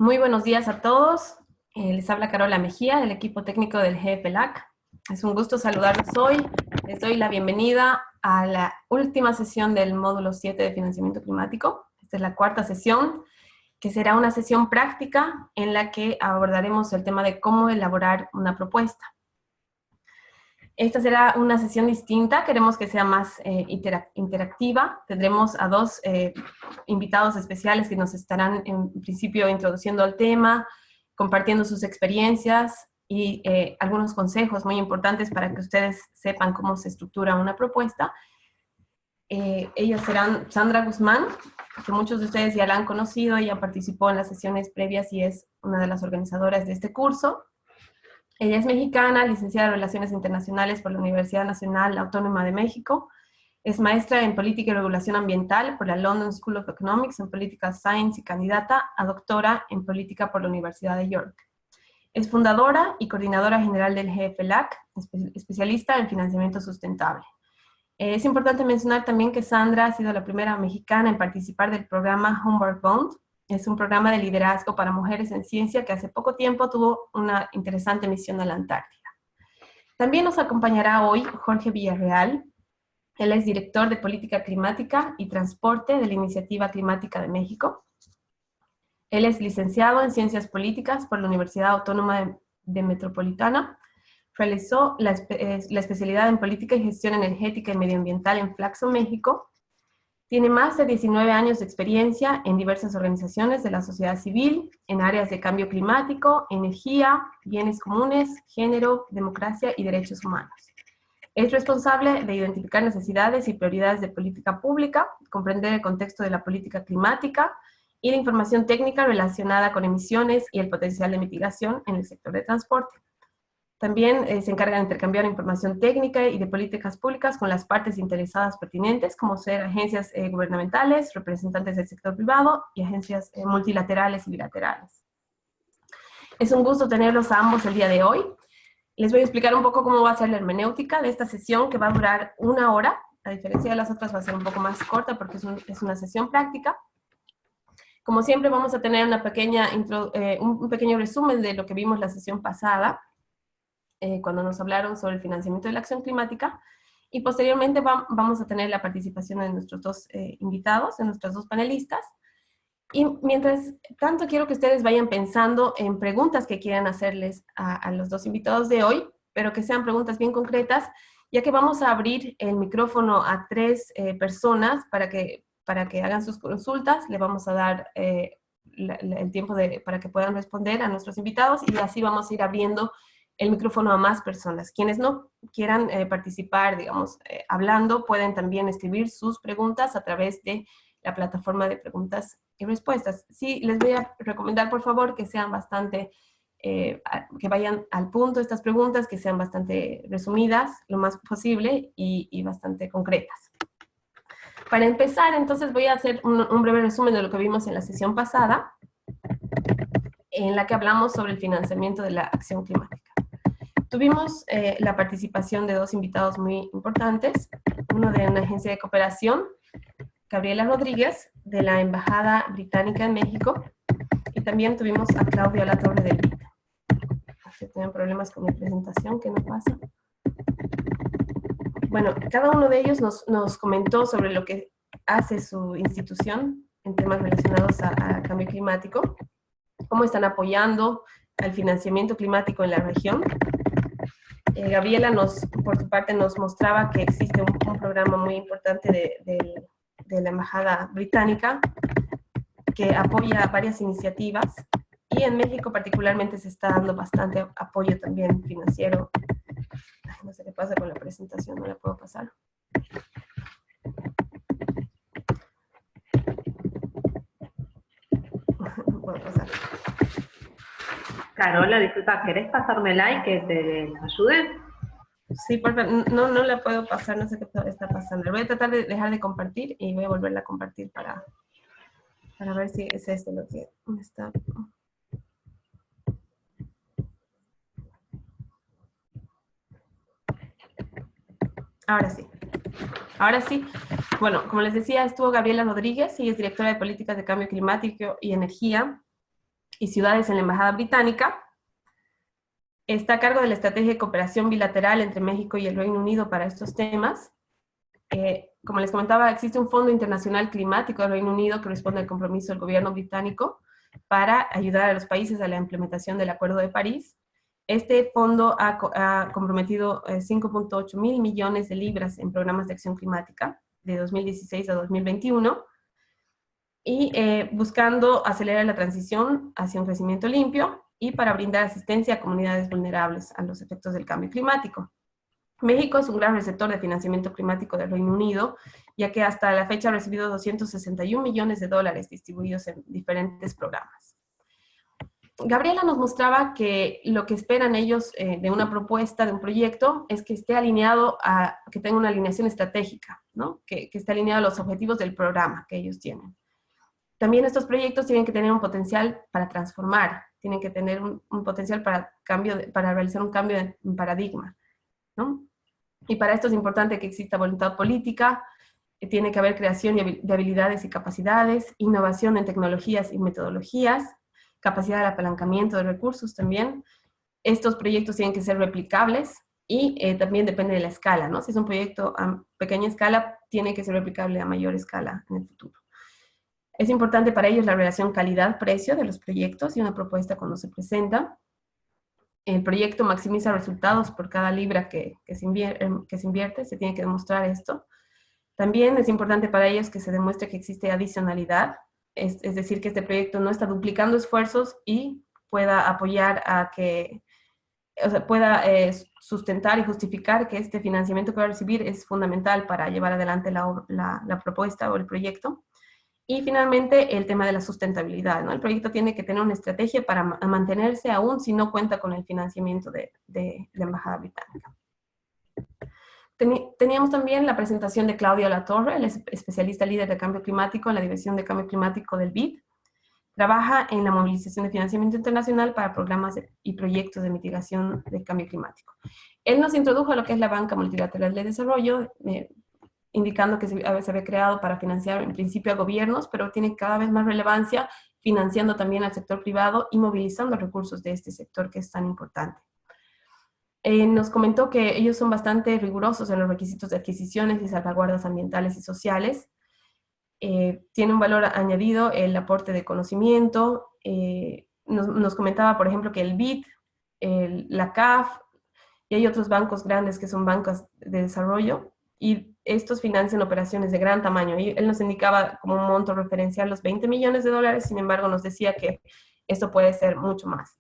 Muy buenos días a todos. Les habla Carola Mejía, del equipo técnico del GFLAC. Es un gusto saludarlos hoy. Les doy la bienvenida a la última sesión del módulo 7 de financiamiento climático. Esta es la cuarta sesión, que será una sesión práctica en la que abordaremos el tema de cómo elaborar una propuesta. Esta será una sesión distinta, queremos que sea más interactiva. Tendremos a dos invitados especiales que nos estarán en principio introduciendo al tema, compartiendo sus experiencias y algunos consejos muy importantes para que ustedes sepan cómo se estructura una propuesta. Ellas serán Sandra Guzmán, que muchos de ustedes ya la han conocido, ella participó en las sesiones previas y es una de las organizadoras de este curso. Ella es mexicana, licenciada en Relaciones Internacionales por la Universidad Nacional Autónoma de México. Es maestra en Política y Regulación Ambiental por la London School of Economics en Political Science y candidata a doctora en Política por la Universidad de York. Es fundadora y coordinadora general del GFLAC, especialista en financiamiento sustentable. Es importante mencionar también que Sandra ha sido la primera mexicana en participar del programa Homeward Bound. Es un programa de liderazgo para mujeres en ciencia que hace poco tiempo tuvo una interesante misión a la Antártida. También nos acompañará hoy Jorge Villarreal. Él es director de Política Climática y Transporte de la Iniciativa Climática de México. Él es licenciado en Ciencias Políticas por la Universidad Autónoma de Metropolitana. Realizó la especialidad en Política y Gestión Energética y Medioambiental en Flaxo, México. Tiene más de 19 años de experiencia en diversas organizaciones de la sociedad civil, en áreas de cambio climático, energía, bienes comunes, género, democracia y derechos humanos. Es responsable de identificar necesidades y prioridades de política pública, comprender el contexto de la política climática y la información técnica relacionada con emisiones y el potencial de mitigación en el sector de transporte. También se encarga de intercambiar información técnica y de políticas públicas con las partes interesadas pertinentes, como ser agencias gubernamentales, representantes del sector privado y agencias multilaterales y bilaterales. Es un gusto tenerlos a ambos el día de hoy. Les voy a explicar un poco cómo va a ser la hermenéutica de esta sesión, que va a durar 1 hora. A diferencia de las otras va a ser un poco más corta porque es una sesión práctica. Como siempre vamos a tener un pequeño resumen de lo que vimos la sesión pasada, cuando nos hablaron sobre el financiamiento de la acción climática, y posteriormente vamos a tener la participación de nuestros dos invitados, de nuestros dos panelistas, y mientras tanto quiero que ustedes vayan pensando en preguntas que quieran hacerles a los dos invitados de hoy, pero que sean preguntas bien concretas, ya que vamos a abrir el micrófono a 3 personas para que hagan sus consultas. Le vamos a dar el tiempo para que puedan responder a nuestros invitados, y así vamos a ir abriendo el micrófono a más personas. Quienes no quieran participar, digamos, hablando, pueden también escribir sus preguntas a través de la plataforma de preguntas y respuestas. Sí, les voy a recomendar, por favor, que sean bastante, que vayan al punto estas preguntas, que sean bastante resumidas, lo más posible, y bastante concretas. Para empezar, entonces, voy a hacer un breve resumen de lo que vimos en la sesión pasada, en la que hablamos sobre el financiamiento de la acción climática. Tuvimos la participación de 2 invitados muy importantes, uno de una agencia de cooperación, Gabriela Rodríguez, de la Embajada Británica en México, y también tuvimos a Claudia Latorre del BID. Si tienen problemas con mi presentación, ¿qué nos pasa? Bueno, cada uno de ellos nos comentó sobre lo que hace su institución en temas relacionados a cambio climático, cómo están apoyando al financiamiento climático en la región. Gabriela, por su parte, nos mostraba que existe un programa muy importante de la Embajada Británica que apoya varias iniciativas, y en México particularmente se está dando bastante apoyo también financiero. Ay, no sé qué pasa con la presentación, no la puedo pasar. No puedo pasar. Carola, disculpa, ¿querés pasármela y que te ayude? Sí, por favor, no la puedo pasar, no sé qué está pasando. Voy a tratar de dejar de compartir y voy a volverla a compartir para ver si es esto lo que está. Ahora sí. Ahora sí. Bueno, como les decía, estuvo Gabriela Rodríguez, ella es directora de Políticas de Cambio Climático y Energía, y ciudades en la Embajada Británica. Está a cargo de la estrategia de cooperación bilateral entre México y el Reino Unido para estos temas. Como les comentaba, existe un Fondo Internacional Climático del Reino Unido que responde al compromiso del gobierno británico para ayudar a los países a la implementación del Acuerdo de París. Este fondo ha comprometido 5.8 mil millones de libras en programas de acción climática de 2016 a 2021 y buscando acelerar la transición hacia un crecimiento limpio y para brindar asistencia a comunidades vulnerables a los efectos del cambio climático. México es un gran receptor de financiamiento climático del Reino Unido, ya que hasta la fecha ha recibido 261 millones de dólares distribuidos en diferentes programas. Gabriela nos mostraba que lo que esperan ellos de una propuesta, de un proyecto, es que esté alineado que tenga una alineación estratégica, ¿no? Que esté alineado a los objetivos del programa que ellos tienen. También estos proyectos tienen que tener un potencial para transformar, tienen que tener un potencial para realizar un cambio de paradigma, ¿no? Y para esto es importante que exista voluntad política, tiene que haber creación de habilidades y capacidades, innovación en tecnologías y metodologías, capacidad de apalancamiento de recursos también. Estos proyectos tienen que ser replicables y también depende de la escala, ¿no? Si es un proyecto a pequeña escala, tiene que ser replicable a mayor escala en el futuro. Es importante para ellos la relación calidad-precio de los proyectos y una propuesta cuando se presenta. El proyecto maximiza resultados por cada libra que se invierte, se tiene que demostrar esto. También es importante para ellos que se demuestre que existe adicionalidad, es decir, que este proyecto no está duplicando esfuerzos y pueda apoyar a que, o sea, pueda sustentar y justificar que este financiamiento que va a recibir es fundamental para llevar adelante la propuesta o el proyecto. Y finalmente, el tema de la sustentabilidad, ¿no? El proyecto tiene que tener una estrategia para mantenerse aún si no cuenta con el financiamiento de la Embajada Británica. Teníamos también la presentación de Claudia Latorre, el especialista líder de cambio climático en la División de Cambio Climático del BID. Trabaja en la movilización de financiamiento internacional para programas y proyectos de mitigación del cambio climático. Él nos introdujo a lo que es la Banca Multilateral de Desarrollo, indicando que se había creado para financiar en principio a gobiernos, pero tiene cada vez más relevancia financiando también al sector privado y movilizando recursos de este sector que es tan importante. Nos comentó que ellos son bastante rigurosos en los requisitos de adquisiciones y salvaguardas ambientales y sociales. Tiene un valor añadido el aporte de conocimiento. Nos comentaba, por ejemplo, que el BID, la CAF, y hay otros bancos grandes que son bancos de desarrollo, y estos financian operaciones de gran tamaño. Y él nos indicaba como un monto referencial los 20 millones de dólares, sin embargo nos decía que esto puede ser mucho más.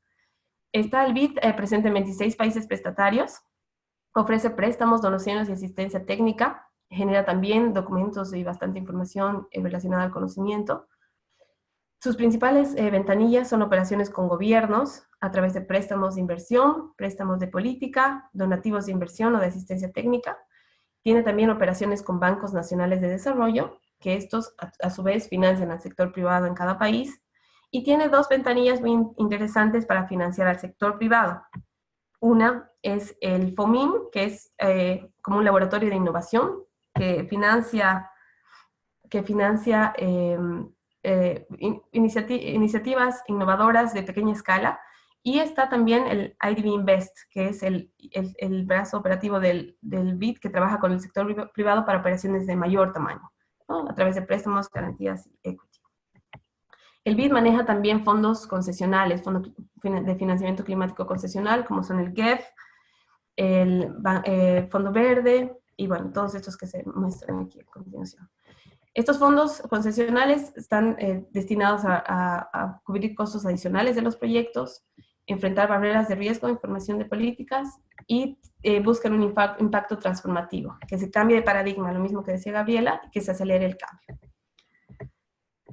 Está el BID presente en 26 países prestatarios, ofrece préstamos, donaciones y asistencia técnica, genera también documentos y bastante información relacionada al conocimiento. Sus principales ventanillas son operaciones con gobiernos a través de préstamos de inversión, préstamos de política, donativos de inversión o de asistencia técnica. Tiene también operaciones con bancos nacionales de desarrollo, que estos a su vez financian al sector privado en cada país. Y tiene dos ventanillas muy interesantes para financiar al sector privado. Una es el FOMIN, que es como un laboratorio de innovación que financia iniciativas innovadoras de pequeña escala. Y está también el IDB Invest, que es el brazo operativo del BID que trabaja con el sector privado para operaciones de mayor tamaño, ¿no? A través de préstamos, garantías y equity. El BID maneja también fondos concesionales, fondos de financiamiento climático concesional, como son el GEF, el Fondo Verde, y bueno, todos estos que se muestran aquí a continuación. Estos fondos concesionales están destinados a cubrir costos adicionales de los proyectos, enfrentar barreras de riesgo, información de políticas y buscan un impacto transformativo, que se cambie de paradigma, lo mismo que decía Gabriela, y que se acelere el cambio.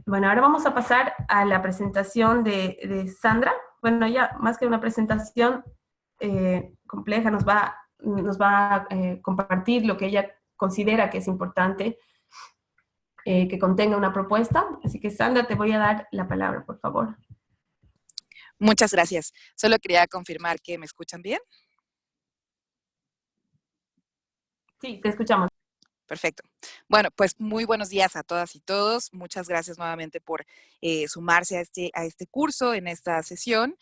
Bueno, ahora vamos a pasar a la presentación de Sandra. Bueno, ya más que una presentación compleja, nos va a compartir lo que ella considera que es importante que contenga una propuesta. Así que Sandra, te voy a dar la palabra, por favor. Muchas gracias. Solo quería confirmar que me escuchan bien. Sí, te escuchamos. Perfecto. Bueno, pues muy buenos días a todas y todos. Muchas gracias nuevamente por sumarse a este curso, en esta sesión.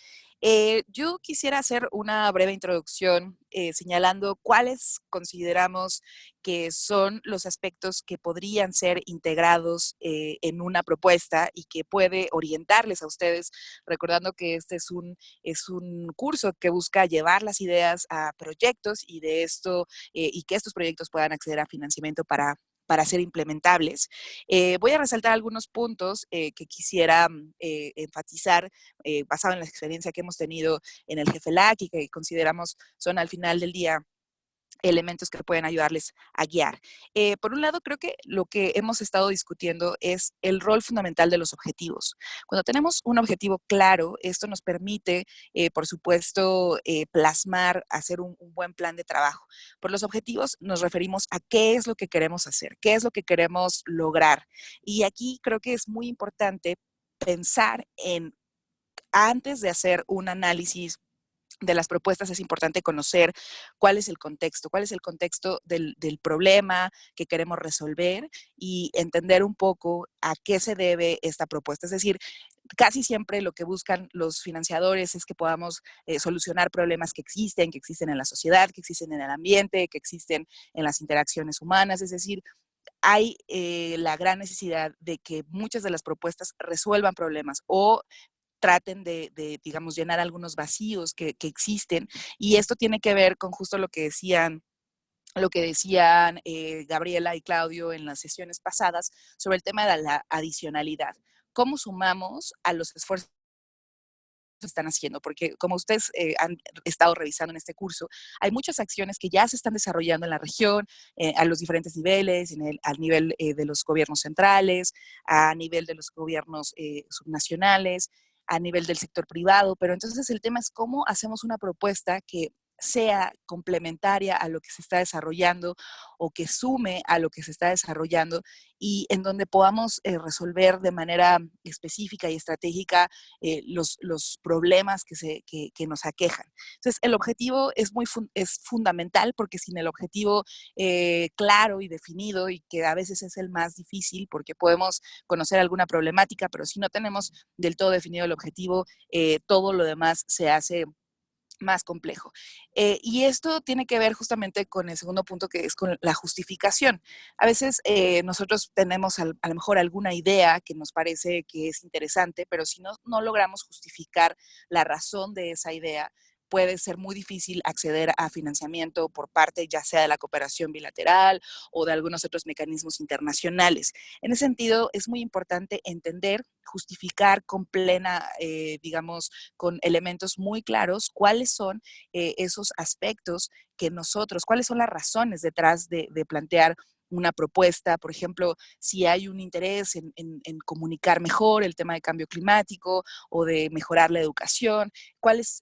Yo quisiera hacer una breve introducción señalando cuáles consideramos que son los aspectos que podrían ser integrados en una propuesta y que puede orientarles a ustedes, recordando que este es un curso que busca llevar las ideas a proyectos y de esto y que estos proyectos puedan acceder a financiamiento para ser implementables. Voy a resaltar algunos puntos que quisiera enfatizar basado en la experiencia que hemos tenido en el GFLAC y que consideramos son al final del día elementos que pueden ayudarles a guiar. Por un lado, creo que lo que hemos estado discutiendo es el rol fundamental de los objetivos. Cuando tenemos un objetivo claro, esto nos permite, por supuesto, plasmar, hacer un buen plan de trabajo. Por los objetivos nos referimos a qué es lo que queremos hacer, qué es lo que queremos lograr. Y aquí creo que es muy importante pensar en, antes de hacer un análisis de las propuestas, es importante conocer cuál es el contexto del problema que queremos resolver y entender un poco a qué se debe esta propuesta. Es decir, casi siempre lo que buscan los financiadores es que podamos solucionar problemas que existen en la sociedad, que existen en el ambiente, que existen en las interacciones humanas. Es decir, hay la gran necesidad de que muchas de las propuestas resuelvan problemas o traten digamos, llenar algunos vacíos que existen. Y esto tiene que ver con justo lo que decían Gabriela y Claudio en las sesiones pasadas sobre el tema de la adicionalidad. ¿Cómo sumamos a los esfuerzos que están haciendo? Porque como ustedes han estado revisando en este curso, hay muchas acciones que ya se están desarrollando en la región, a los diferentes niveles, al nivel de los gobiernos centrales, a nivel de los gobiernos subnacionales, a nivel del sector privado, pero entonces el tema es cómo hacemos una propuesta que sea complementaria a lo que se está desarrollando o que sume a lo que se está desarrollando y en donde podamos resolver de manera específica y estratégica los problemas que nos aquejan. Entonces, el objetivo es fundamental porque sin el objetivo claro y definido, y que a veces es el más difícil porque podemos conocer alguna problemática, pero si no tenemos del todo definido el objetivo, todo lo demás se hace más complejo. Y esto tiene que ver justamente con el segundo punto, que es con la justificación. A veces nosotros tenemos a lo mejor alguna idea que nos parece que es interesante, pero si no logramos justificar la razón de esa idea, puede ser muy difícil acceder a financiamiento por parte ya sea de la cooperación bilateral o de algunos otros mecanismos internacionales. En ese sentido, es muy importante entender, justificar con plena, digamos, con elementos muy claros, cuáles son esos aspectos que nosotros, cuáles son las razones detrás de plantear una propuesta. Por ejemplo, si hay un interés en comunicar mejor el tema de cambio climático o de mejorar la educación, cuál es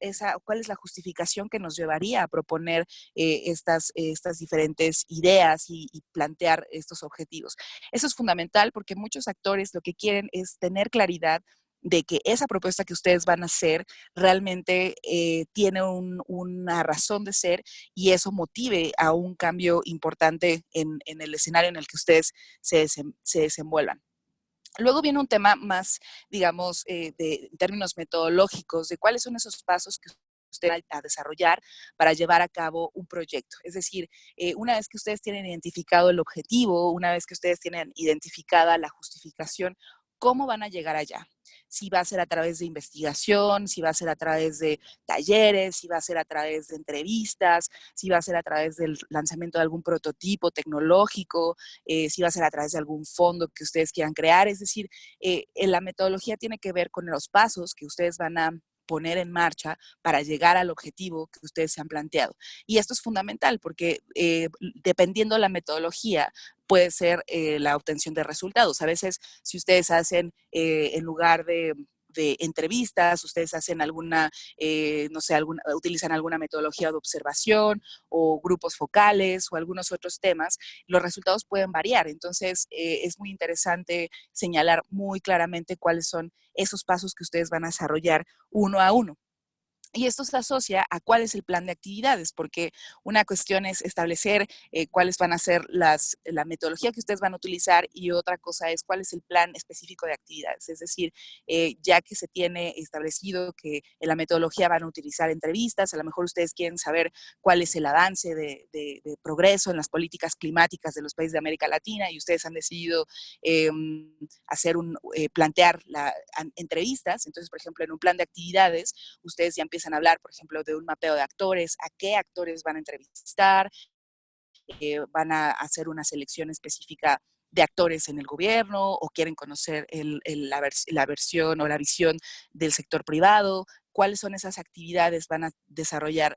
la justificación que nos llevaría a proponer estas diferentes ideas y plantear estos objetivos. Eso es fundamental porque muchos actores lo que quieren es tener claridad de que esa propuesta que ustedes van a hacer realmente tiene una razón de ser y eso motive a un cambio importante en el escenario en el que ustedes se desenvuelvan. Luego viene un tema más, digamos, en términos metodológicos, de cuáles son esos pasos que usted va a desarrollar para llevar a cabo un proyecto. Es decir, una vez que ustedes tienen identificado el objetivo, una vez que ustedes tienen identificada la justificación, ¿cómo van a llegar allá? Si va a ser a través de investigación, si va a ser a través de talleres, si va a ser a través de entrevistas, si va a ser a través del lanzamiento de algún prototipo tecnológico, si va a ser a través de algún fondo que ustedes quieran crear. Es decir, la metodología tiene que ver con los pasos que ustedes van a poner en marcha para llegar al objetivo que ustedes se han planteado. Y esto es fundamental porque dependiendo de la metodología, puede ser la obtención de resultados. A veces, si ustedes hacen, en lugar de entrevistas, ustedes hacen no sé, utilizan alguna metodología de observación o grupos focales o algunos otros temas, los resultados pueden variar. Entonces, es muy interesante señalar muy claramente cuáles son esos pasos que ustedes van a desarrollar uno a uno. Y esto se asocia a cuál es el plan de actividades, porque una cuestión es establecer cuáles van a ser la metodología que ustedes van a utilizar, y otra cosa es cuál es el plan específico de actividades. Es decir, ya que se tiene establecido que en la metodología van a utilizar entrevistas, a lo mejor ustedes quieren saber cuál es el avance de progreso en las políticas climáticas de los países de América Latina, y ustedes han decidido plantear entrevistas. Entonces, por ejemplo, en un plan de actividades, ustedes ya empiezan a hablar, por ejemplo, de un mapeo de actores, a qué actores van a entrevistar, van a hacer una selección específica de actores en el gobierno, o quieren conocer la versión o la visión del sector privado, cuáles son esas actividades, van a desarrollar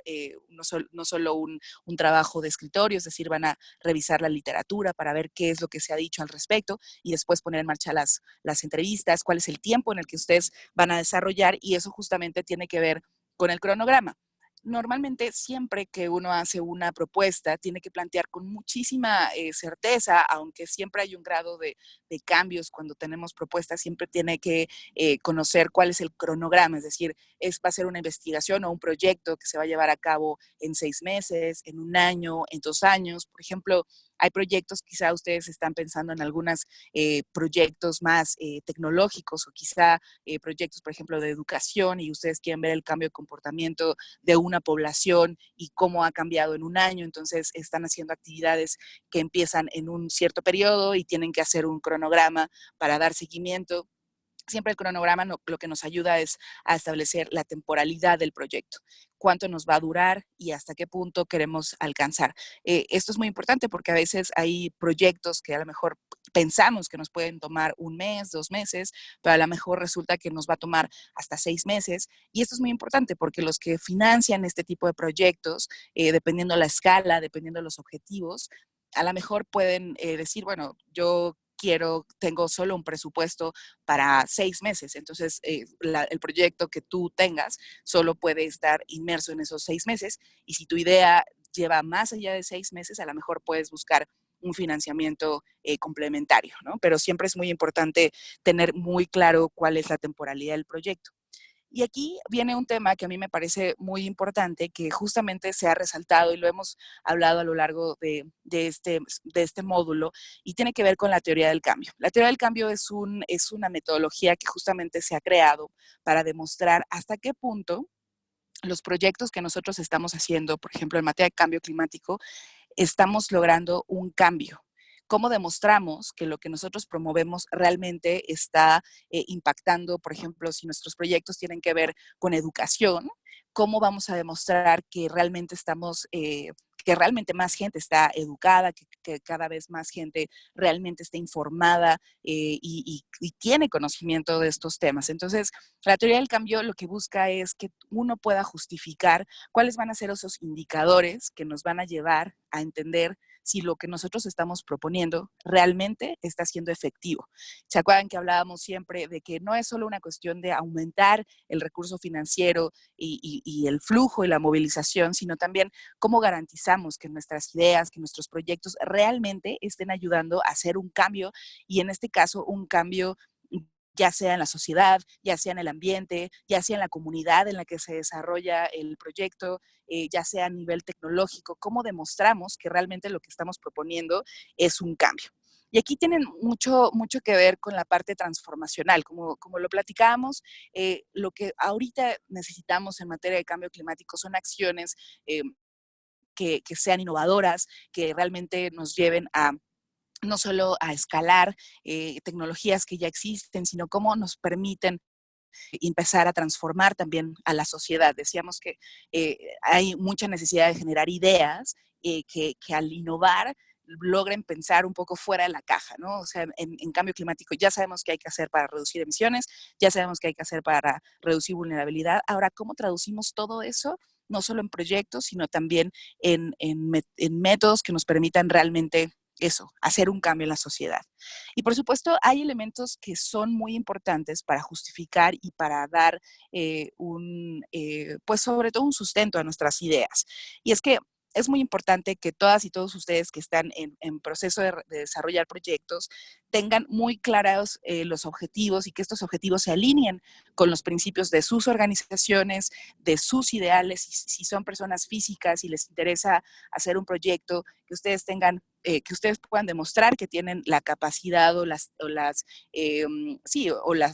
no solo un trabajo de escritorio, es decir, van a revisar la literatura para ver qué es lo que se ha dicho al respecto, y después poner en marcha las entrevistas, cuál es el tiempo en el que ustedes van a desarrollar, y eso justamente tiene que ver con el cronograma. Normalmente, siempre que uno hace una propuesta, tiene que plantear con muchísima certeza, aunque siempre hay un grado de cambios cuando tenemos propuestas, siempre tiene que conocer cuál es el cronograma, es decir, va a ser una investigación o un proyecto que se va a llevar a cabo en 6 meses, en 1 año, en 2 años. Por ejemplo, hay proyectos, quizá ustedes están pensando en algunos proyectos más tecnológicos, o quizá proyectos, por ejemplo, de educación, y ustedes quieren ver el cambio de comportamiento de una población y cómo ha cambiado en 1 año. Entonces están haciendo actividades que empiezan en un cierto periodo y tienen que hacer un cronograma para dar seguimiento. Siempre el cronograma lo que nos ayuda es a establecer la temporalidad del proyecto, cuánto nos va a durar y hasta qué punto queremos alcanzar. Esto es muy importante porque a veces hay proyectos que a lo mejor pensamos que nos pueden tomar 1 mes, 2 meses, pero a lo mejor resulta que nos va a tomar hasta 6 meses. Y esto es muy importante porque los que financian este tipo de proyectos, dependiendo la escala, dependiendo los objetivos, a lo mejor pueden decir, bueno, tengo solo un presupuesto para 6 meses, entonces el proyecto que tú tengas solo puede estar inmerso en esos 6 meses, y si tu idea lleva más allá de 6 meses, a lo mejor puedes buscar un financiamiento complementario, ¿no? Pero siempre es muy importante tener muy claro cuál es la temporalidad del proyecto. Y aquí viene un tema que a mí me parece muy importante, que justamente se ha resaltado y lo hemos hablado a lo largo de este módulo, y tiene que ver con la teoría del cambio. La teoría del cambio es una metodología que justamente se ha creado para demostrar hasta qué punto los proyectos que nosotros estamos haciendo, por ejemplo, en materia de cambio climático, estamos logrando un cambio. ¿Cómo demostramos que lo que nosotros promovemos realmente está impactando? Por ejemplo, si nuestros proyectos tienen que ver con educación, ¿cómo vamos a demostrar que realmente que realmente más gente está educada, que cada vez más gente realmente está informada y tiene conocimiento de estos temas? Entonces, la teoría del cambio lo que busca es que uno pueda justificar cuáles van a ser esos indicadores que nos van a llevar a entender si lo que nosotros estamos proponiendo realmente está siendo efectivo. ¿Se acuerdan que hablábamos siempre de que no es solo una cuestión de aumentar el recurso financiero y el flujo y la movilización, sino también cómo garantizamos que nuestras ideas, que nuestros proyectos realmente estén ayudando a hacer un cambio, y en este caso un cambio ya sea en la sociedad, ya sea en el ambiente, ya sea en la comunidad en la que se desarrolla el proyecto, ya sea a nivel tecnológico? ¿Cómo demostramos que realmente lo que estamos proponiendo es un cambio? Y aquí tienen mucho, mucho que ver con la parte transformacional. Como lo platicábamos, lo que ahorita necesitamos en materia de cambio climático son acciones que sean innovadoras, que realmente nos lleven a no solo a escalar tecnologías que ya existen, sino cómo nos permiten empezar a transformar también a la sociedad. Decíamos que hay mucha necesidad de generar ideas que al innovar logren pensar un poco fuera de la caja, ¿no? O sea, en cambio climático ya sabemos qué hay que hacer para reducir emisiones, ya sabemos qué hay que hacer para reducir vulnerabilidad. Ahora, ¿cómo traducimos todo eso? No solo en proyectos, sino también en métodos que nos permitan realmente eso, hacer un cambio en la sociedad. Y por supuesto, hay elementos que son muy importantes para justificar y para dar pues sobre todo un sustento a nuestras ideas. Y es que es muy importante que todas y todos ustedes que están en proceso de desarrollar proyectos tengan muy claros los objetivos y que estos objetivos se alineen con los principios de sus organizaciones, de sus ideales. Si son personas físicas y les interesa hacer un proyecto, que ustedes tengan, que ustedes puedan demostrar que tienen la capacidad o la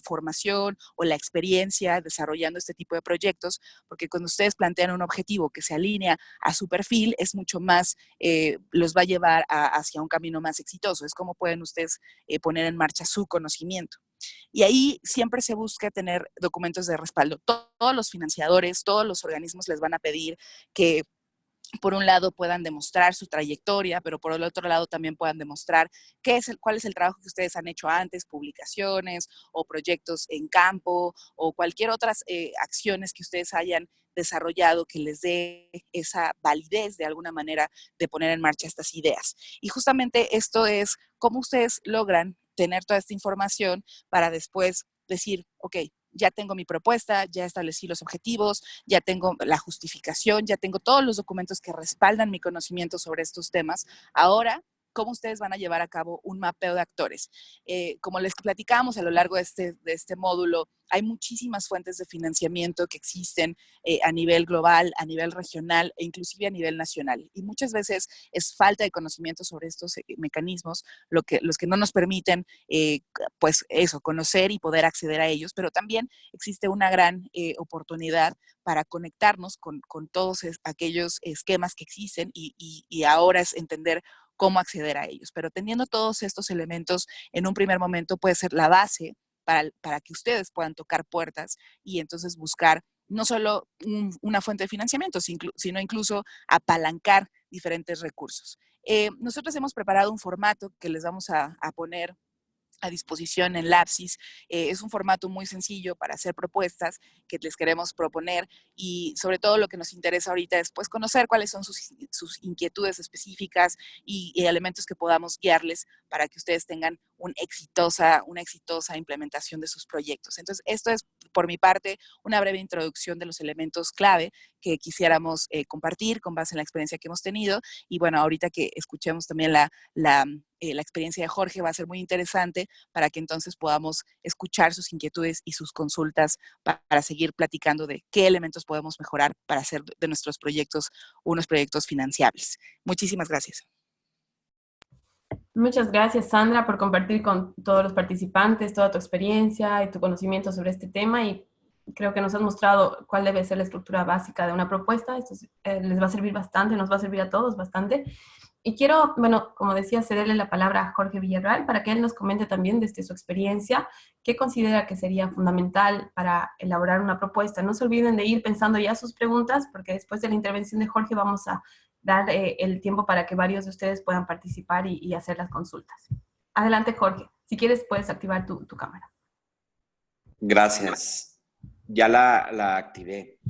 formación o la experiencia desarrollando este tipo de proyectos, porque cuando ustedes plantean un objetivo que se alinea a su perfil, es mucho más, los va a llevar hacia un camino más exitoso. Es como pueden ustedes poner en marcha su conocimiento. Y ahí siempre se busca tener documentos de respaldo. Todos los financiadores, todos los organismos les van a pedir que por un lado puedan demostrar su trayectoria, pero por el otro lado también puedan demostrar cuál es el trabajo que ustedes han hecho antes, publicaciones o proyectos en campo o cualquier otras acciones que ustedes hayan desarrollado que les dé esa validez de alguna manera de poner en marcha estas ideas. Y justamente esto es cómo ustedes logran tener toda esta información para después decir, ok, ya tengo mi propuesta, ya establecí los objetivos, ya tengo la justificación, ya tengo todos los documentos que respaldan mi conocimiento sobre estos temas. Ahora, ¿cómo ustedes van a llevar a cabo un mapeo de actores? Como les platicamos a lo largo de este módulo, hay muchísimas fuentes de financiamiento que existen a nivel global, a nivel regional e inclusive a nivel nacional. Y muchas veces es falta de conocimiento sobre estos mecanismos los que no nos permiten, pues eso, conocer y poder acceder a ellos, pero también existe una gran oportunidad para conectarnos con todos aquellos esquemas que existen y ahora es entender cómo acceder a ellos. Pero teniendo todos estos elementos en un primer momento puede ser la base para que ustedes puedan tocar puertas y entonces buscar no solo una fuente de financiamiento, sino incluso apalancar diferentes recursos. Nosotros hemos preparado un formato que les vamos a poner a disposición en Lapsis. Es un formato muy sencillo para hacer propuestas que les queremos proponer y sobre todo lo que nos interesa ahorita es pues, conocer cuáles son sus inquietudes específicas y elementos que podamos guiarles para que ustedes tengan una exitosa implementación de sus proyectos. Entonces, esto es por mi parte una breve introducción de los elementos clave que quisiéramos compartir con base en la experiencia que hemos tenido y bueno, ahorita que escuchemos también la experiencia de Jorge va a ser muy interesante para que entonces podamos escuchar sus inquietudes y sus consultas para seguir platicando de qué elementos podemos mejorar para hacer de nuestros proyectos unos proyectos financiables. Muchísimas gracias. Muchas gracias, Sandra, por compartir con todos los participantes toda tu experiencia y tu conocimiento sobre este tema y creo que nos has mostrado cuál debe ser la estructura básica de una propuesta. Esto les va a servir bastante, nos va a servir a todos bastante. Y quiero, bueno, como decía, cederle la palabra a Jorge Villarreal para que él nos comente también desde su experiencia qué considera que sería fundamental para elaborar una propuesta. No se olviden de ir pensando ya sus preguntas, porque después de la intervención de Jorge vamos a dar el tiempo para que varios de ustedes puedan participar y hacer las consultas. Adelante, Jorge. Si quieres, puedes activar tu cámara. Gracias. Ya la activé.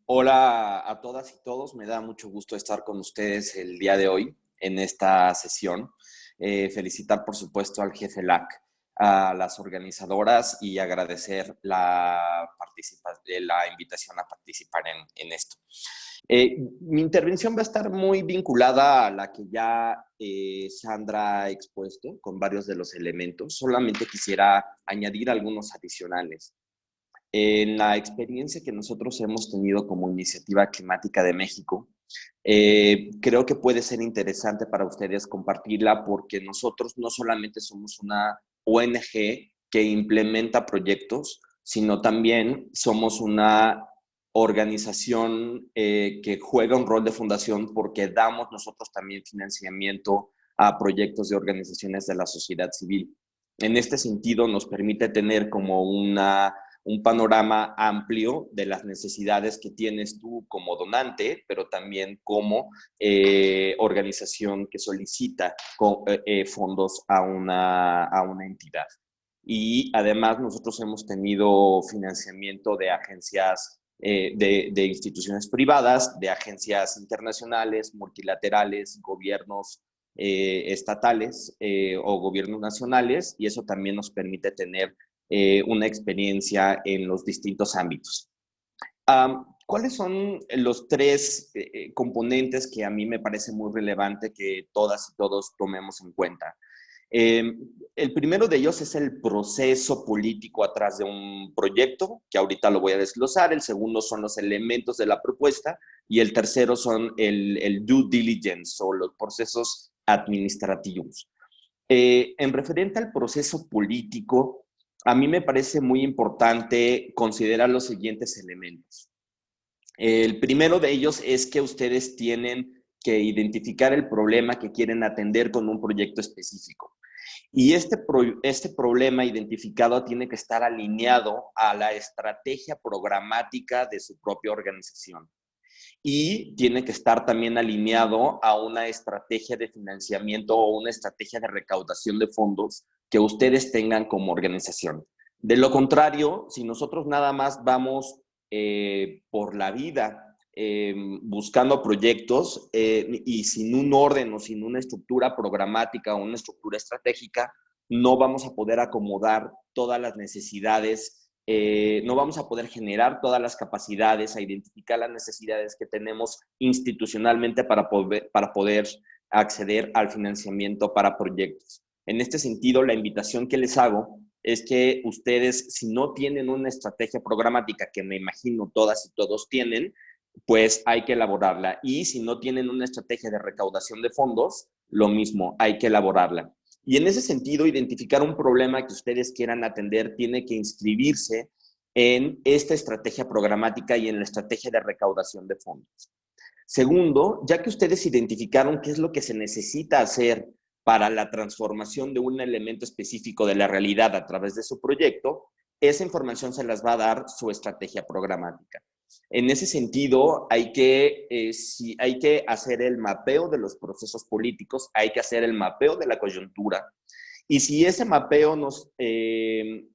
Hola a todas y todos. Me da mucho gusto estar con ustedes el día de hoy en esta sesión. Felicitar, por supuesto, al jefe LAC, a las organizadoras y agradecer la invitación a participar en esto. Mi intervención va a estar muy vinculada a la que ya Sandra ha expuesto con varios de los elementos. Solamente quisiera añadir algunos adicionales. En la experiencia que nosotros hemos tenido como Iniciativa Climática de México, creo que puede ser interesante para ustedes compartirla porque nosotros no solamente somos una ONG que implementa proyectos, sino también somos una organización que juega un rol de fundación porque damos nosotros también financiamiento a proyectos de organizaciones de la sociedad civil. En este sentido, nos permite tener como un panorama amplio de las necesidades que tienes tú como donante, pero también como organización que solicita fondos a una entidad. Y además nosotros hemos tenido financiamiento de agencias, de instituciones privadas, de agencias internacionales, multilaterales, gobiernos estatales o gobiernos nacionales, y eso también nos permite tener una experiencia en los distintos ámbitos. ¿cuáles son los tres componentes que a mí me parece muy relevante que todas y todos tomemos en cuenta? El primero de ellos es el proceso político atrás de un proyecto, que ahorita lo voy a desglosar. El segundo son los elementos de la propuesta y el tercero son el due diligence o los procesos administrativos. En referente al proceso político, a mí me parece muy importante considerar los siguientes elementos. El primero de ellos es que ustedes tienen que identificar el problema que quieren atender con un proyecto específico. Y este problema identificado tiene que estar alineado a la estrategia programática de su propia organización. Y tiene que estar también alineado a una estrategia de financiamiento o una estrategia de recaudación de fondos que ustedes tengan como organización. De lo contrario, si nosotros nada más vamos por la vida buscando proyectos y sin un orden o sin una estructura programática o una estructura estratégica, no vamos a poder acomodar todas las necesidades, no vamos a poder generar todas las capacidades, a identificar las necesidades que tenemos institucionalmente para poder acceder al financiamiento para proyectos. En este sentido, la invitación que les hago es que ustedes, si no tienen una estrategia programática, que me imagino todas y todos tienen, pues hay que elaborarla. Y si no tienen una estrategia de recaudación de fondos, lo mismo, hay que elaborarla. Y en ese sentido, identificar un problema que ustedes quieran atender tiene que inscribirse en esta estrategia programática y en la estrategia de recaudación de fondos. Segundo, ya que ustedes identificaron qué es lo que se necesita hacer para la transformación de un elemento específico de la realidad a través de su proyecto, esa información se las va a dar su estrategia programática. En ese sentido, hay que hacer el mapeo de los procesos políticos, hay que hacer el mapeo de la coyuntura. Y si ese mapeo nos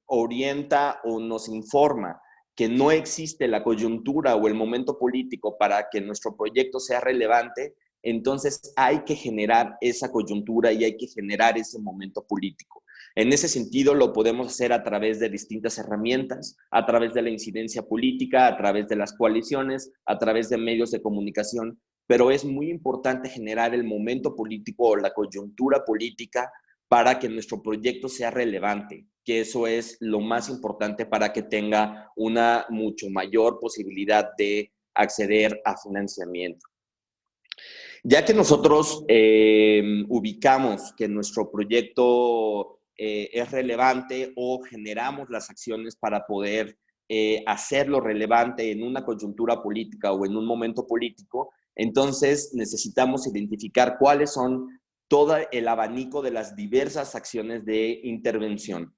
orienta o nos informa que no existe la coyuntura o el momento político para que nuestro proyecto sea relevante, entonces hay que generar esa coyuntura y hay que generar ese momento político. En ese sentido, lo podemos hacer a través de distintas herramientas, a través de la incidencia política, a través de las coaliciones, a través de medios de comunicación, pero es muy importante generar el momento político o la coyuntura política para que nuestro proyecto sea relevante, que eso es lo más importante para que tenga una mucho mayor posibilidad de acceder a financiamiento. Ya que nosotros ubicamos que nuestro proyecto es relevante o generamos las acciones para poder hacerlo relevante en una coyuntura política o en un momento político, entonces necesitamos identificar cuáles son todo el abanico de las diversas acciones de intervención.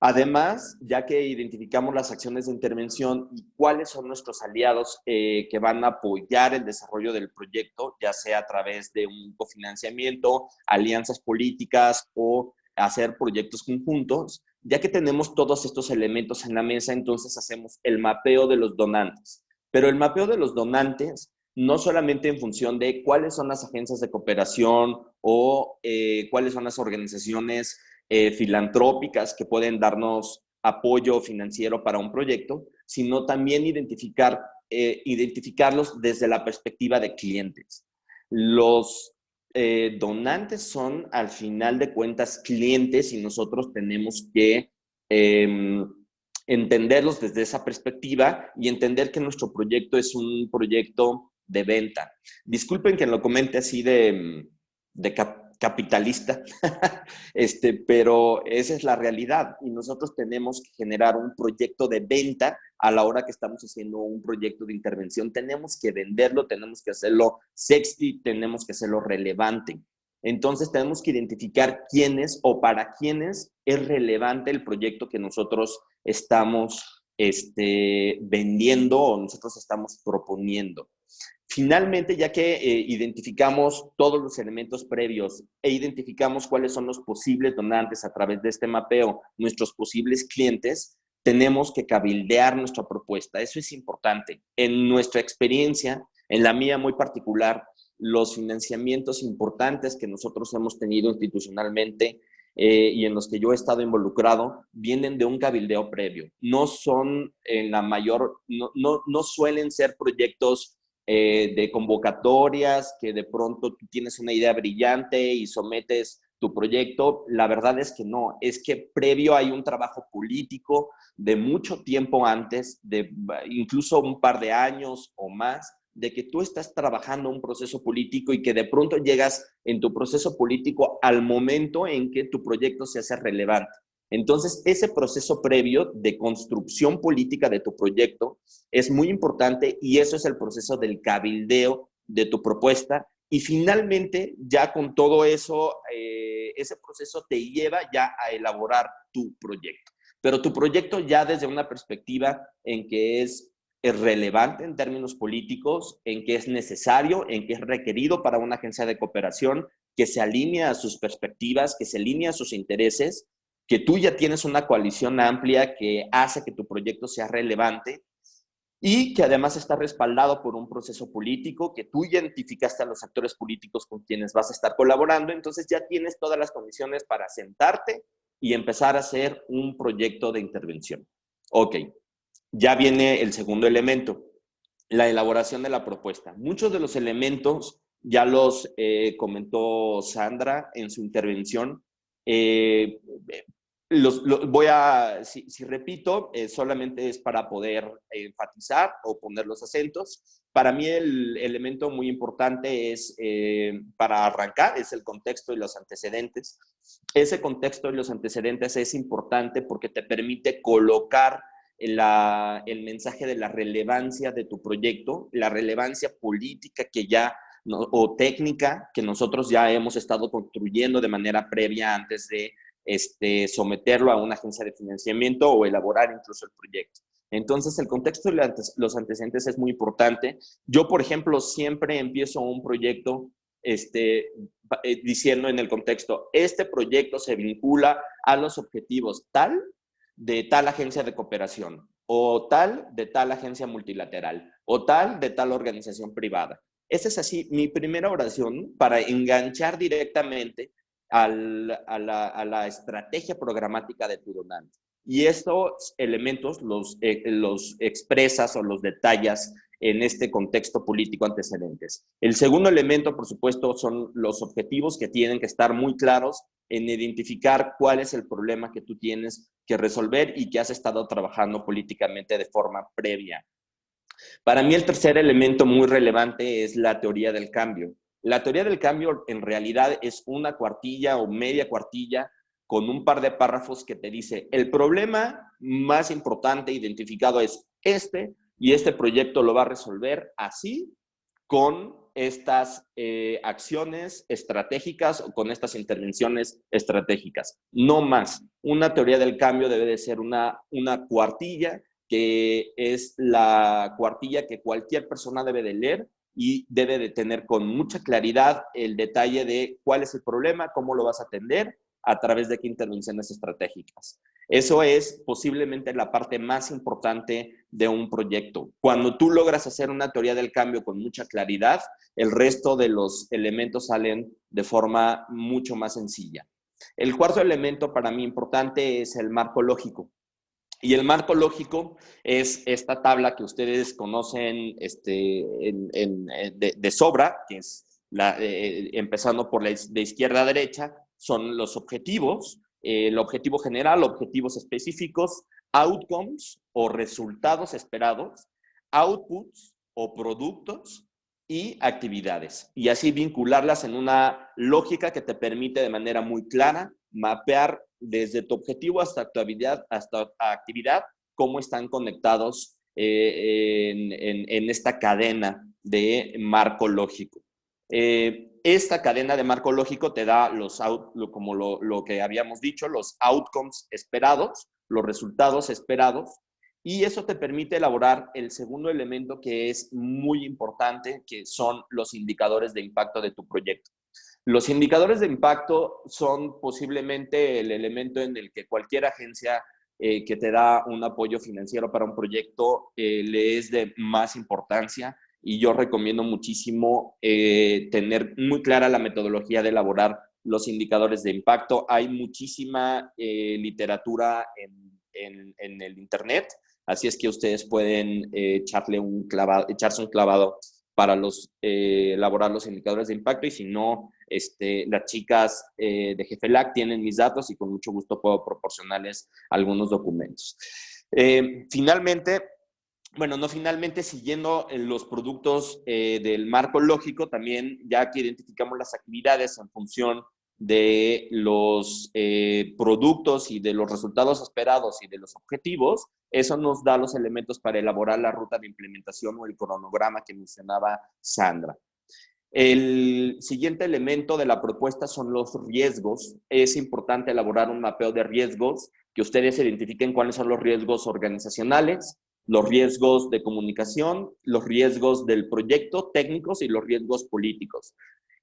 Además, ya que identificamos las acciones de intervención y cuáles son nuestros aliados que van a apoyar el desarrollo del proyecto, ya sea a través de un cofinanciamiento, alianzas políticas o hacer proyectos conjuntos, ya que tenemos todos estos elementos en la mesa, entonces hacemos el mapeo de los donantes. Pero el mapeo de los donantes no solamente en función de cuáles son las agencias de cooperación o cuáles son las organizaciones filantrópicas que pueden darnos apoyo financiero para un proyecto, sino también identificarlos desde la perspectiva de clientes. Los donantes son, al final de cuentas, clientes y nosotros tenemos que entenderlos desde esa perspectiva y entender que nuestro proyecto es un proyecto de venta. Disculpen que lo comente así de capitalista, pero esa es la realidad y nosotros tenemos que generar un proyecto de venta a la hora que estamos haciendo un proyecto de intervención. Tenemos que venderlo, tenemos que hacerlo sexy, tenemos que hacerlo relevante. Entonces tenemos que identificar quiénes o para quiénes es relevante el proyecto que nosotros estamos vendiendo o nosotros estamos proponiendo. Finalmente, ya que identificamos todos los elementos previos e identificamos cuáles son los posibles donantes a través de este mapeo, nuestros posibles clientes, tenemos que cabildear nuestra propuesta. Eso es importante. En nuestra experiencia, en la mía muy particular, los financiamientos importantes que nosotros hemos tenido institucionalmente y en los que yo he estado involucrado vienen de un cabildeo previo. No son en la mayor, no suelen ser proyectos de convocatorias, que de pronto tú tienes una idea brillante y sometes tu proyecto. La verdad es que no, es que previo hay un trabajo político de mucho tiempo antes, de incluso un par de años o más, de que tú estás trabajando un proceso político y que de pronto llegas en tu proceso político al momento en que tu proyecto se hace relevante. Entonces, ese proceso previo de construcción política de tu proyecto es muy importante y eso es el proceso del cabildeo de tu propuesta. Y finalmente, ya con todo eso, ese proceso te lleva ya a elaborar tu proyecto. Pero tu proyecto ya desde una perspectiva en que es relevante en términos políticos, en que es necesario, en que es requerido para una agencia de cooperación, que se alinea a sus perspectivas, que se alinea a sus intereses, que tú ya tienes una coalición amplia que hace que tu proyecto sea relevante y que además está respaldado por un proceso político, que tú identificaste a los actores políticos con quienes vas a estar colaborando, entonces ya tienes todas las condiciones para sentarte y empezar a hacer un proyecto de intervención. Ok, ya viene el segundo elemento, la elaboración de la propuesta. Muchos de los elementos ya los comentó Sandra en su intervención. Si repito, solamente es para poder enfatizar o poner los acentos. Para mí el elemento muy importante es, para arrancar, es el contexto y los antecedentes. Ese contexto y los antecedentes es importante porque te permite colocar el mensaje de la relevancia de tu proyecto, la relevancia política que ya, o técnica que nosotros ya hemos estado construyendo de manera previa antes de someterlo a una agencia de financiamiento o elaborar incluso el proyecto. Entonces, el contexto y los antecedentes es muy importante. Yo, por ejemplo, siempre empiezo un proyecto diciendo en el contexto, este proyecto se vincula a los objetivos tal de tal agencia de cooperación, o tal de tal agencia multilateral, o tal de tal organización privada. Esa es así mi primera oración para enganchar directamente a la estrategia programática de tu donante. Y estos elementos los expresas o los detallas en este contexto político antecedentes. El segundo elemento, por supuesto, son los objetivos que tienen que estar muy claros en identificar cuál es el problema que tú tienes que resolver y que has estado trabajando políticamente de forma previa. Para mí el tercer elemento muy relevante es la teoría del cambio. La teoría del cambio en realidad es una cuartilla o media cuartilla con un par de párrafos que te dice el problema más importante identificado es este y este proyecto lo va a resolver así con estas acciones estratégicas o con estas intervenciones estratégicas. No más. Una teoría del cambio debe de ser una cuartilla que es la cuartilla que cualquier persona debe de leer y debe de tener con mucha claridad el detalle de cuál es el problema, cómo lo vas a atender, a través de qué intervenciones estratégicas. Eso es posiblemente la parte más importante de un proyecto. Cuando tú logras hacer una teoría del cambio con mucha claridad, el resto de los elementos salen de forma mucho más sencilla. El cuarto elemento para mí importante es el marco lógico. Y el marco lógico es esta tabla que ustedes conocen de sobra, que es empezando por de izquierda a derecha, son los objetivos, el objetivo general, objetivos específicos, outcomes o resultados esperados, outputs o productos y actividades. Y así vincularlas en una lógica que te permite de manera muy clara mapear desde tu objetivo hasta tu actividad, cómo están conectados en esta cadena de marco lógico. Esta cadena de marco lógico te da como lo que habíamos dicho, los outcomes esperados, los resultados esperados, y eso te permite elaborar el segundo elemento que es muy importante, que son los indicadores de impacto de tu proyecto. Los indicadores de impacto son posiblemente el elemento en el que cualquier agencia que te da un apoyo financiero para un proyecto le es de más importancia, y yo recomiendo muchísimo tener muy clara la metodología de elaborar los indicadores de impacto. Hay muchísima literatura en el Internet, así es que ustedes pueden echarse un clavado para elaborar los indicadores de impacto, y si no, las chicas de GFELAC tienen mis datos y con mucho gusto puedo proporcionarles algunos documentos. Finalmente, siguiendo los productos del marco lógico, también ya que identificamos las actividades en función de los productos y de los resultados esperados y de los objetivos, eso nos da los elementos para elaborar la ruta de implementación o el cronograma que mencionaba Sandra. El siguiente elemento de la propuesta son los riesgos. Es importante elaborar un mapeo de riesgos, que ustedes identifiquen cuáles son los riesgos organizacionales, los riesgos de comunicación, los riesgos del proyecto técnicos y los riesgos políticos.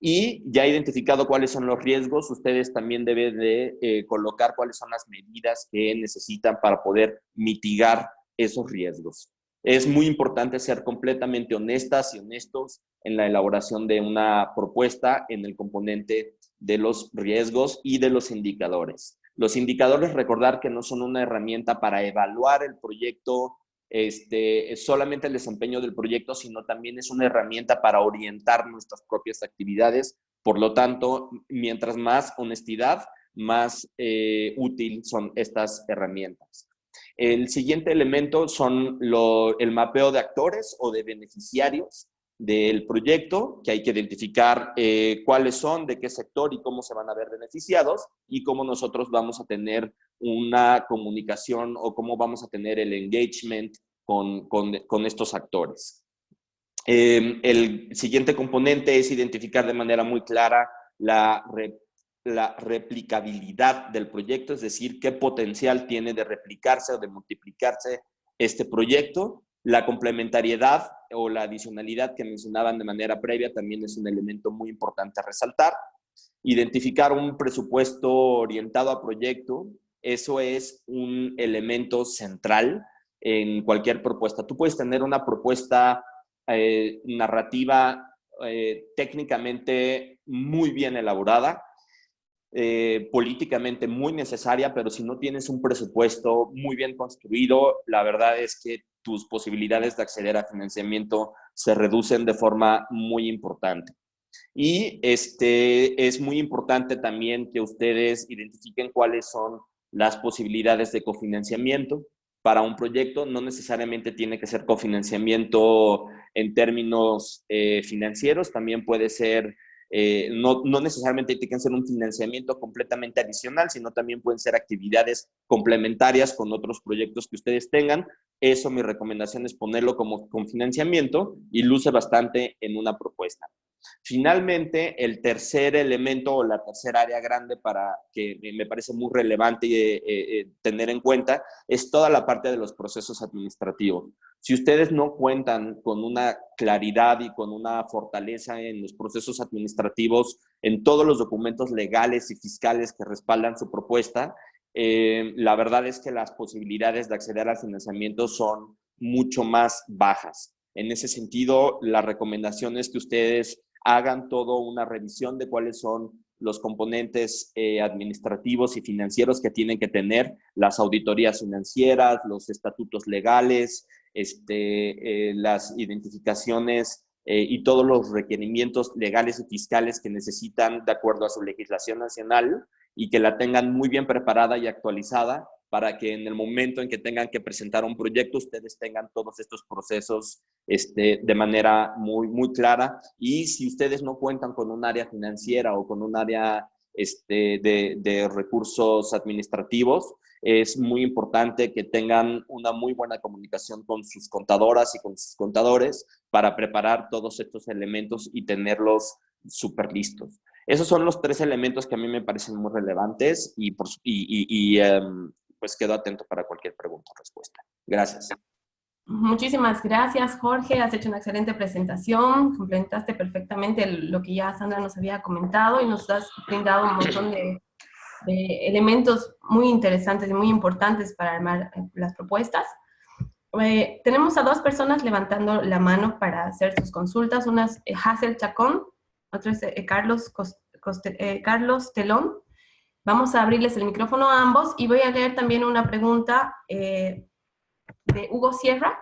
Y ya identificado cuáles son los riesgos, ustedes también deben de colocar cuáles son las medidas que necesitan para poder mitigar esos riesgos. Es muy importante ser completamente honestas y honestos en la elaboración de una propuesta en el componente de los riesgos y de los indicadores. Los indicadores, recordar que no son una herramienta para evaluar el proyecto, solamente el desempeño del proyecto, sino también es una herramienta para orientar nuestras propias actividades. Por lo tanto, mientras más honestidad, más útil son estas herramientas. El siguiente elemento son el mapeo de actores o de beneficiarios del proyecto, que hay que identificar cuáles son, de qué sector y cómo se van a ver beneficiados, y cómo nosotros vamos a tener una comunicación o cómo vamos a tener el engagement con estos actores. El siguiente componente es identificar de manera muy clara la replicabilidad del proyecto, es decir, qué potencial tiene de replicarse o de multiplicarse este proyecto. La complementariedad o la adicionalidad que mencionaban de manera previa también es un elemento muy importante a resaltar. Identificar un presupuesto orientado a proyecto, eso es un elemento central en cualquier propuesta. Tú puedes tener una propuesta narrativa técnicamente muy bien elaborada, políticamente muy necesaria, pero si no tienes un presupuesto muy bien construido, la verdad es que tus posibilidades de acceder a financiamiento se reducen de forma muy importante. Y es muy importante también que ustedes identifiquen cuáles son las posibilidades de cofinanciamiento para un proyecto. No necesariamente tiene que ser cofinanciamiento en términos financieros, también puede ser, no necesariamente tiene que ser un financiamiento completamente adicional, sino también pueden ser actividades complementarias con otros proyectos que ustedes tengan. Eso, mi recomendación es ponerlo como con financiamiento y luce bastante en una propuesta. Finalmente, el tercer elemento o la tercera área grande para que me parece muy relevante tener en cuenta es toda la parte de los procesos administrativos. Si ustedes no cuentan con una claridad y con una fortaleza en los procesos administrativos, en todos los documentos legales y fiscales que respaldan su propuesta, la verdad es que las posibilidades de acceder al financiamiento son mucho más bajas. En ese sentido, la recomendación es que ustedes hagan toda una revisión de cuáles son los componentes administrativos y financieros que tienen que tener, las auditorías financieras, los estatutos legales, las identificaciones y todos los requerimientos legales y fiscales que necesitan de acuerdo a su legislación nacional, y que la tengan muy bien preparada y actualizada para que en el momento en que tengan que presentar un proyecto, ustedes tengan todos estos procesos de manera muy, muy clara. Y si ustedes no cuentan con un área financiera o con un área de recursos administrativos, es muy importante que tengan una muy buena comunicación con sus contadoras y con sus contadores para preparar todos estos elementos y tenerlos súper listos. Esos son los tres elementos que a mí me parecen muy relevantes y pues quedo atento para cualquier pregunta o respuesta. Gracias. Muchísimas gracias, Jorge. Has hecho una excelente presentación. Complementaste perfectamente lo que ya Sandra nos había comentado y nos has brindado un montón de elementos muy interesantes y muy importantes para armar las propuestas. Tenemos a dos personas levantando la mano para hacer sus consultas. Una es Hazel Chacón, otro es Carlos Carlos Telón. Vamos a abrirles el micrófono a ambos y voy a leer también una pregunta de Hugo Sierra.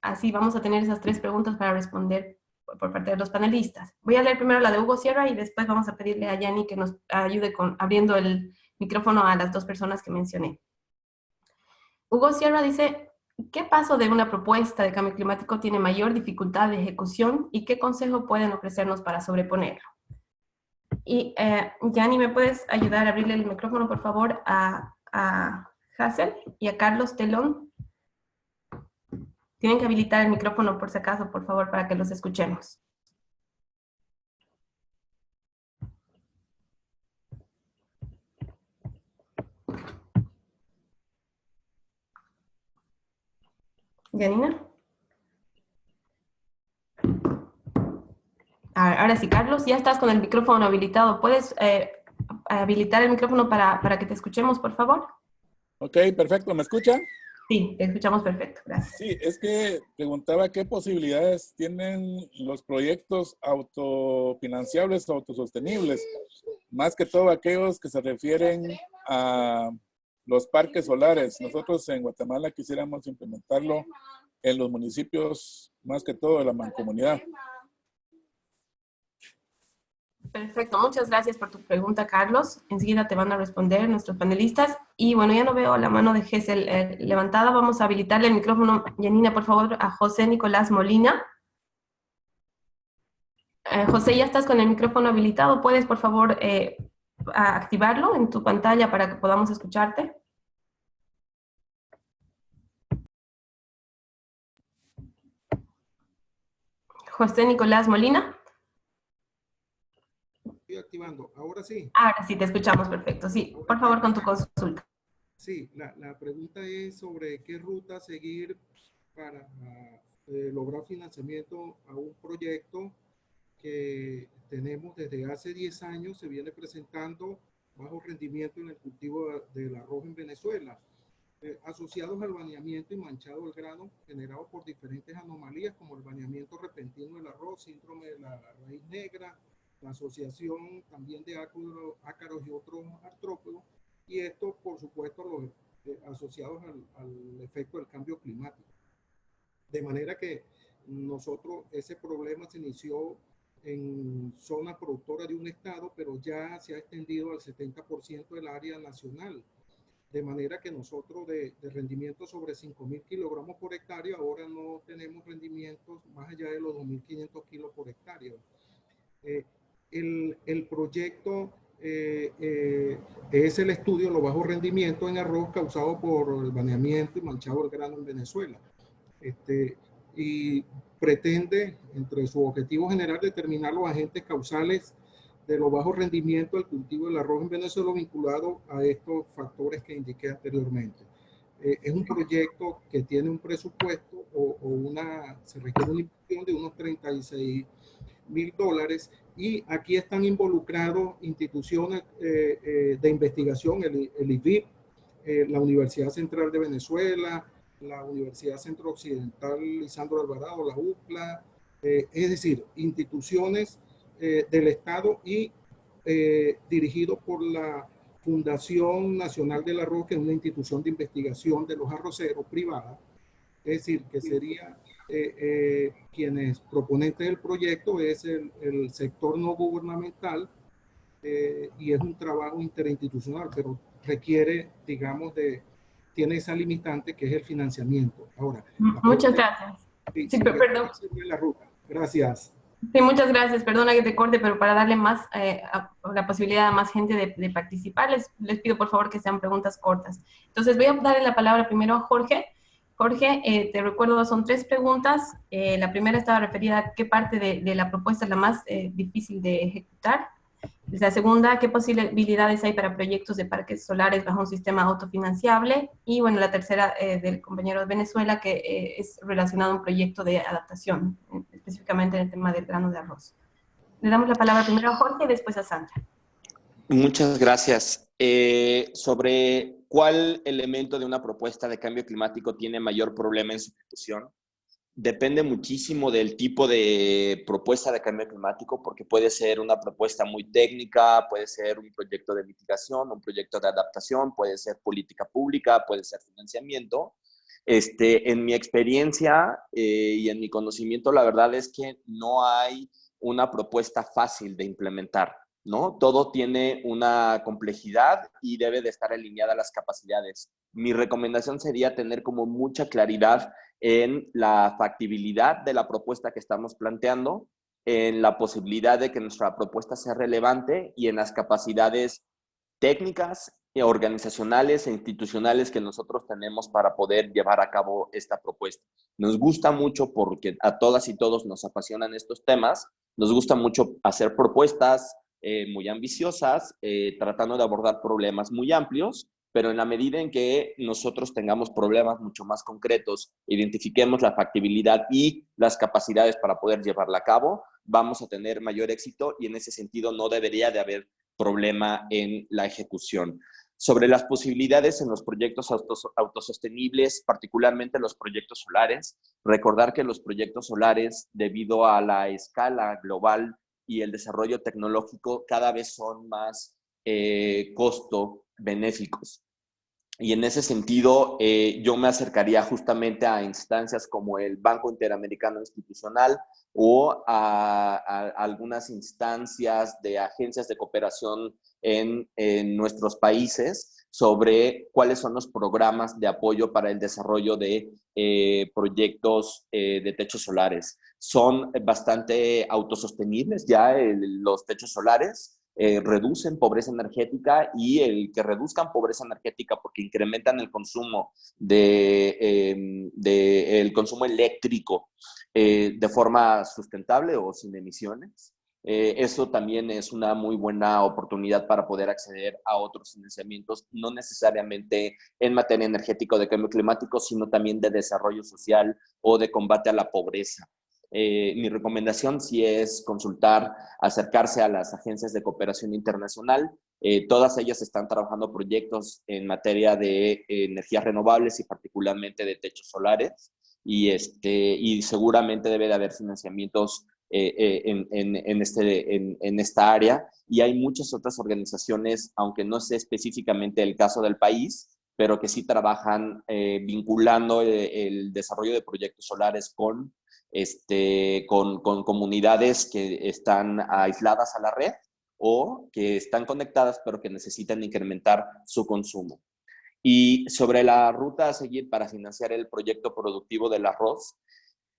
Así vamos a tener esas 3 preguntas para responder por parte de los panelistas. Voy a leer primero la de Hugo Sierra y después vamos a pedirle a Yanni que nos ayude con abriendo el micrófono a las 2 personas que mencioné. Hugo Sierra dice, ¿qué paso de una propuesta de cambio climático tiene mayor dificultad de ejecución y qué consejo pueden ofrecernos para sobreponerlo? Y Yanni, ¿me puedes ayudar a abrirle el micrófono, por favor, a Hazel y a Carlos Telón? Tienen que habilitar el micrófono por si acaso, por favor, para que los escuchemos. ¿Yanina? Ahora sí, Carlos, ya estás con el micrófono habilitado. ¿Puedes habilitar el micrófono para que te escuchemos, por favor? Ok, perfecto. ¿Me escucha? Sí, te escuchamos perfecto. Gracias. Sí, es que preguntaba qué posibilidades tienen los proyectos autofinanciables o autosostenibles, más que todo aquellos que se refieren a los parques solares. Nosotros en Guatemala quisiéramos implementarlo en los municipios, más que todo de la mancomunidad. Perfecto, muchas gracias por tu pregunta, Carlos. Enseguida te van a responder nuestros panelistas. Y bueno, ya no veo la mano de Gesell levantada. Vamos a habilitarle el micrófono, Yanina, por favor, a José Nicolás Molina. José, ya estás con el micrófono habilitado. ¿Puedes, por favor, activarlo en tu pantalla para que podamos escucharte? José Nicolás Molina. Estoy activando. Ahora sí. Ahora sí, te escuchamos perfecto. Sí, por favor, con tu consulta. Sí, la pregunta es sobre qué ruta seguir para lograr financiamiento a un proyecto que tenemos desde hace 10 años, se viene presentando bajo rendimiento en el cultivo del arroz en Venezuela, asociados al baneamiento y manchado del grano generado por diferentes anomalías como el baneamiento repentino del arroz, síndrome de la raíz negra, la asociación también de ácaros y otros artrópodos, y esto, por supuesto, asociados al efecto del cambio climático. De manera que nosotros, ese problema se inició en zona productora de un estado, pero ya se ha extendido al 70% del área nacional. De manera que nosotros de rendimiento sobre 5.000 kilogramos por hectárea, ahora no tenemos rendimientos más allá de los 2.500 kilos por hectárea. El proyecto es el estudio de los bajos rendimientos en arroz causado por el baneamiento y manchado del grano en Venezuela. Y pretende, entre su objetivo general, determinar los agentes causales de los bajos rendimientos del cultivo del arroz en Venezuela vinculado a estos factores que indiqué anteriormente. Es un proyecto que tiene un presupuesto se requiere una inversión de unos $36.000 y aquí están involucrados instituciones de investigación, el IVIP, la Universidad Central de Venezuela, la Universidad Centro Occidental Lisandro Alvarado, la UCLA, es decir, instituciones del Estado y dirigido por la Fundación Nacional del Arroz, que es una institución de investigación de los arroceros privada, es decir, que sería quienes proponentes del proyecto es el sector no gubernamental y es un trabajo interinstitucional, pero requiere, digamos, tiene esa limitante que es el financiamiento. Ahora, muchas gracias. Sí, perdón. La ruta. Gracias. Sí, muchas gracias. Perdona que te corte, pero para darle más la posibilidad a más gente de participar, les pido por favor que sean preguntas cortas. Entonces voy a darle la palabra primero a Jorge. Jorge, te recuerdo, son 3 preguntas. La primera estaba referida a qué parte de la propuesta es la más difícil de ejecutar. La segunda, qué posibilidades hay para proyectos de parques solares bajo un sistema autofinanciable. Y bueno, la tercera del compañero de Venezuela, que es relacionado a un proyecto de adaptación, específicamente en el tema del grano de arroz. Le damos la palabra primero a Jorge y después a Sandra. Muchas gracias. Sobre cuál elemento de una propuesta de cambio climático tiene mayor problema en su ejecución, depende muchísimo del tipo de propuesta de cambio climático, porque puede ser una propuesta muy técnica, puede ser un proyecto de mitigación, un proyecto de adaptación, puede ser política pública, puede ser financiamiento. En mi experiencia y en mi conocimiento, la verdad es que no hay una propuesta fácil de implementar, ¿no? Todo tiene una complejidad y debe de estar alineada a las capacidades. Mi recomendación sería tener como mucha claridad en la factibilidad de la propuesta que estamos planteando, en la posibilidad de que nuestra propuesta sea relevante y en las capacidades técnicas, organizacionales e institucionales que nosotros tenemos para poder llevar a cabo esta propuesta. Nos gusta mucho porque a todas y todos nos apasionan estos temas, nos gusta mucho hacer propuestas muy ambiciosas, tratando de abordar problemas muy amplios, pero en la medida en que nosotros tengamos problemas mucho más concretos, identifiquemos la factibilidad y las capacidades para poder llevarla a cabo, vamos a tener mayor éxito y en ese sentido no debería de haber problema en la ejecución. Sobre las posibilidades en los proyectos autosostenibles, particularmente los proyectos solares, recordar que los proyectos solares, debido a la escala global y el desarrollo tecnológico, cada vez son más costo benéficos. Y en ese sentido, yo me acercaría justamente a instancias como el Banco Interamericano Institucional o a algunas instancias de agencias de cooperación en nuestros países sobre cuáles son los programas de apoyo para el desarrollo de proyectos de techos solares. Son bastante autosostenibles ya los techos solares. Reducen pobreza energética y el que reduzcan pobreza energética porque incrementan el consumo el consumo eléctrico de forma sustentable o sin emisiones. Eso también es una muy buena oportunidad para poder acceder a otros financiamientos, no necesariamente en materia energética o de cambio climático, sino también de desarrollo social o de combate a la pobreza. Mi recomendación sí es consultar, acercarse a las agencias de cooperación internacional. Todas ellas están trabajando proyectos en materia de energías renovables y particularmente de techos solares y seguramente debe de haber financiamientos en esta área y hay muchas otras organizaciones, aunque no sé específicamente el caso del país, pero que sí trabajan vinculando el desarrollo de proyectos solares con comunidades que están aisladas a la red o que están conectadas pero que necesitan incrementar su consumo. Y sobre la ruta a seguir para financiar el proyecto productivo del arroz,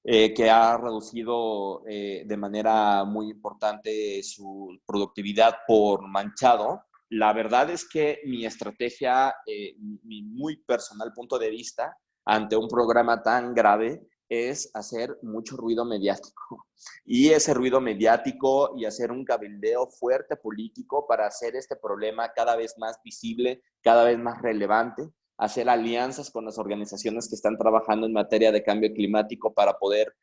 que ha reducido de manera muy importante su productividad por manchado, la verdad es que mi estrategia, mi muy personal punto de vista, ante un programa tan grave, es hacer mucho ruido mediático. Y ese ruido mediático y hacer un cabildeo fuerte político para hacer este problema cada vez más visible, cada vez más relevante, hacer alianzas con las organizaciones que están trabajando en materia de cambio climático para poder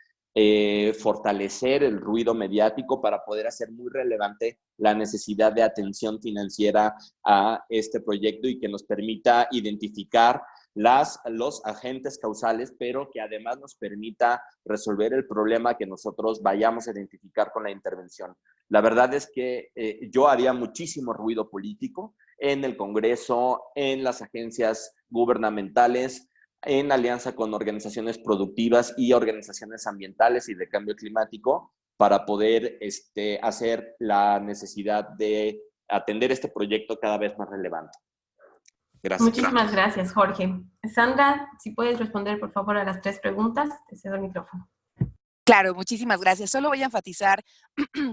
fortalecer el ruido mediático, para poder hacer muy relevante la necesidad de atención financiera a este proyecto y que nos permita identificar los agentes causales, pero que además nos permita resolver el problema que nosotros vayamos a identificar con la intervención. La verdad es que yo haría muchísimo ruido político en el Congreso, en las agencias gubernamentales, en alianza con organizaciones productivas y organizaciones ambientales y de cambio climático para poder hacer la necesidad de atender este proyecto cada vez más relevante. Gracias. Muchísimas gracias, Jorge. Sandra, si puedes responder, por favor, a las 3 preguntas, te cedo el micrófono. Claro, muchísimas gracias. Solo voy a enfatizar,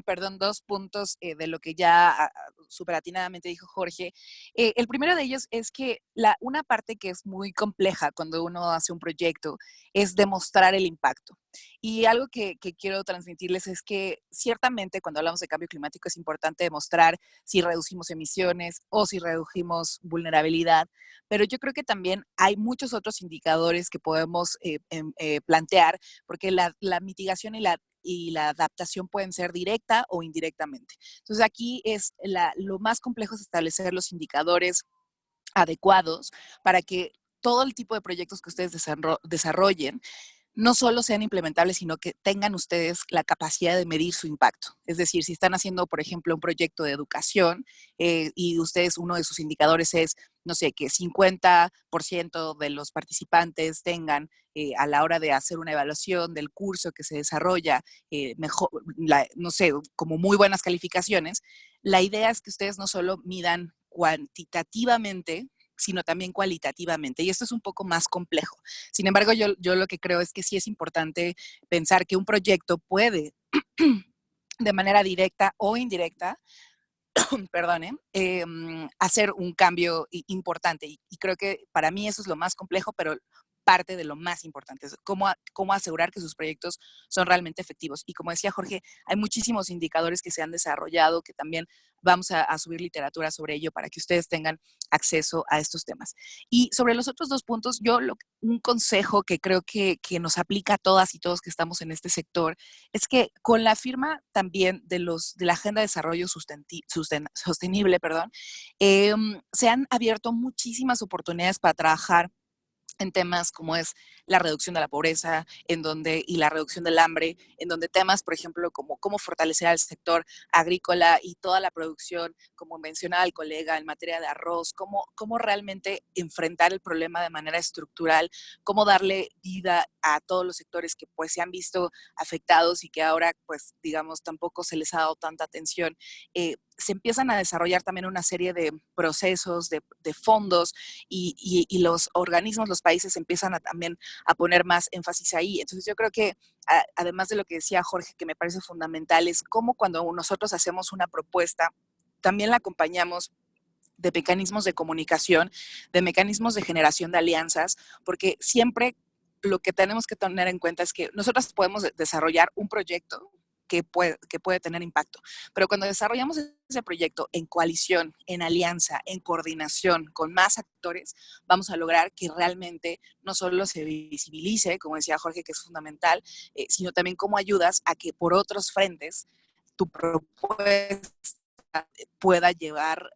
perdón, 2 puntos de lo que ya súper atinadamente dijo Jorge. El primero de ellos es que una parte que es muy compleja cuando uno hace un proyecto es demostrar el impacto. Y algo que quiero transmitirles es que ciertamente cuando hablamos de cambio climático es importante demostrar si reducimos emisiones o si redujimos vulnerabilidad, pero yo creo que también hay muchos otros indicadores que podemos plantear, porque la mitigación y la adaptación pueden ser directa o indirectamente. Entonces aquí lo más complejo es establecer los indicadores adecuados para que todo el tipo de proyectos que ustedes desarrollen no solo sean implementables, sino que tengan ustedes la capacidad de medir su impacto. Es decir, si están haciendo, por ejemplo, un proyecto de educación y ustedes, uno de sus indicadores es, no sé, que 50% de los participantes tengan a la hora de hacer una evaluación del curso que se desarrolla, mejor, no sé, como muy buenas calificaciones, la idea es que ustedes no solo midan cuantitativamente, sino también cualitativamente. Y esto es un poco más complejo. Sin embargo, yo lo que creo es que sí es importante pensar que un proyecto puede, de manera directa o indirecta, perdone, hacer un cambio importante. Y creo que para mí eso es lo más complejo, pero parte de lo más importante, es cómo asegurar que sus proyectos son realmente efectivos. Y como decía Jorge, hay muchísimos indicadores que se han desarrollado, que también vamos a subir literatura sobre ello para que ustedes tengan acceso a estos temas. Y sobre los otros dos puntos, un consejo que creo que nos aplica a todas y todos que estamos en este sector, es que con la firma también de la Agenda de Desarrollo Sostenible, se han abierto muchísimas oportunidades para trabajar en temas como es la reducción de la pobreza y la reducción del hambre, en donde temas, por ejemplo, como cómo fortalecer al sector agrícola y toda la producción, como mencionaba el colega, en materia de arroz, cómo realmente enfrentar el problema de manera estructural, cómo darle vida a todos los sectores que pues se han visto afectados y que ahora pues digamos tampoco se les ha dado tanta atención. Se empiezan a desarrollar también una serie de procesos, de fondos y los organismos, los países empiezan también a poner más énfasis ahí. Entonces yo creo que además de lo que decía Jorge, que me parece fundamental, es cómo cuando nosotros hacemos una propuesta, también la acompañamos de mecanismos de comunicación, de mecanismos de generación de alianzas, porque siempre lo que tenemos que tener en cuenta es que nosotros podemos desarrollar un proyecto que puede tener impacto. Pero cuando desarrollamos ese proyecto en coalición, en alianza, en coordinación con más actores, vamos a lograr que realmente no solo se visibilice, como decía Jorge, que es fundamental, sino también cómo ayudas a que por otros frentes tu propuesta pueda llevar,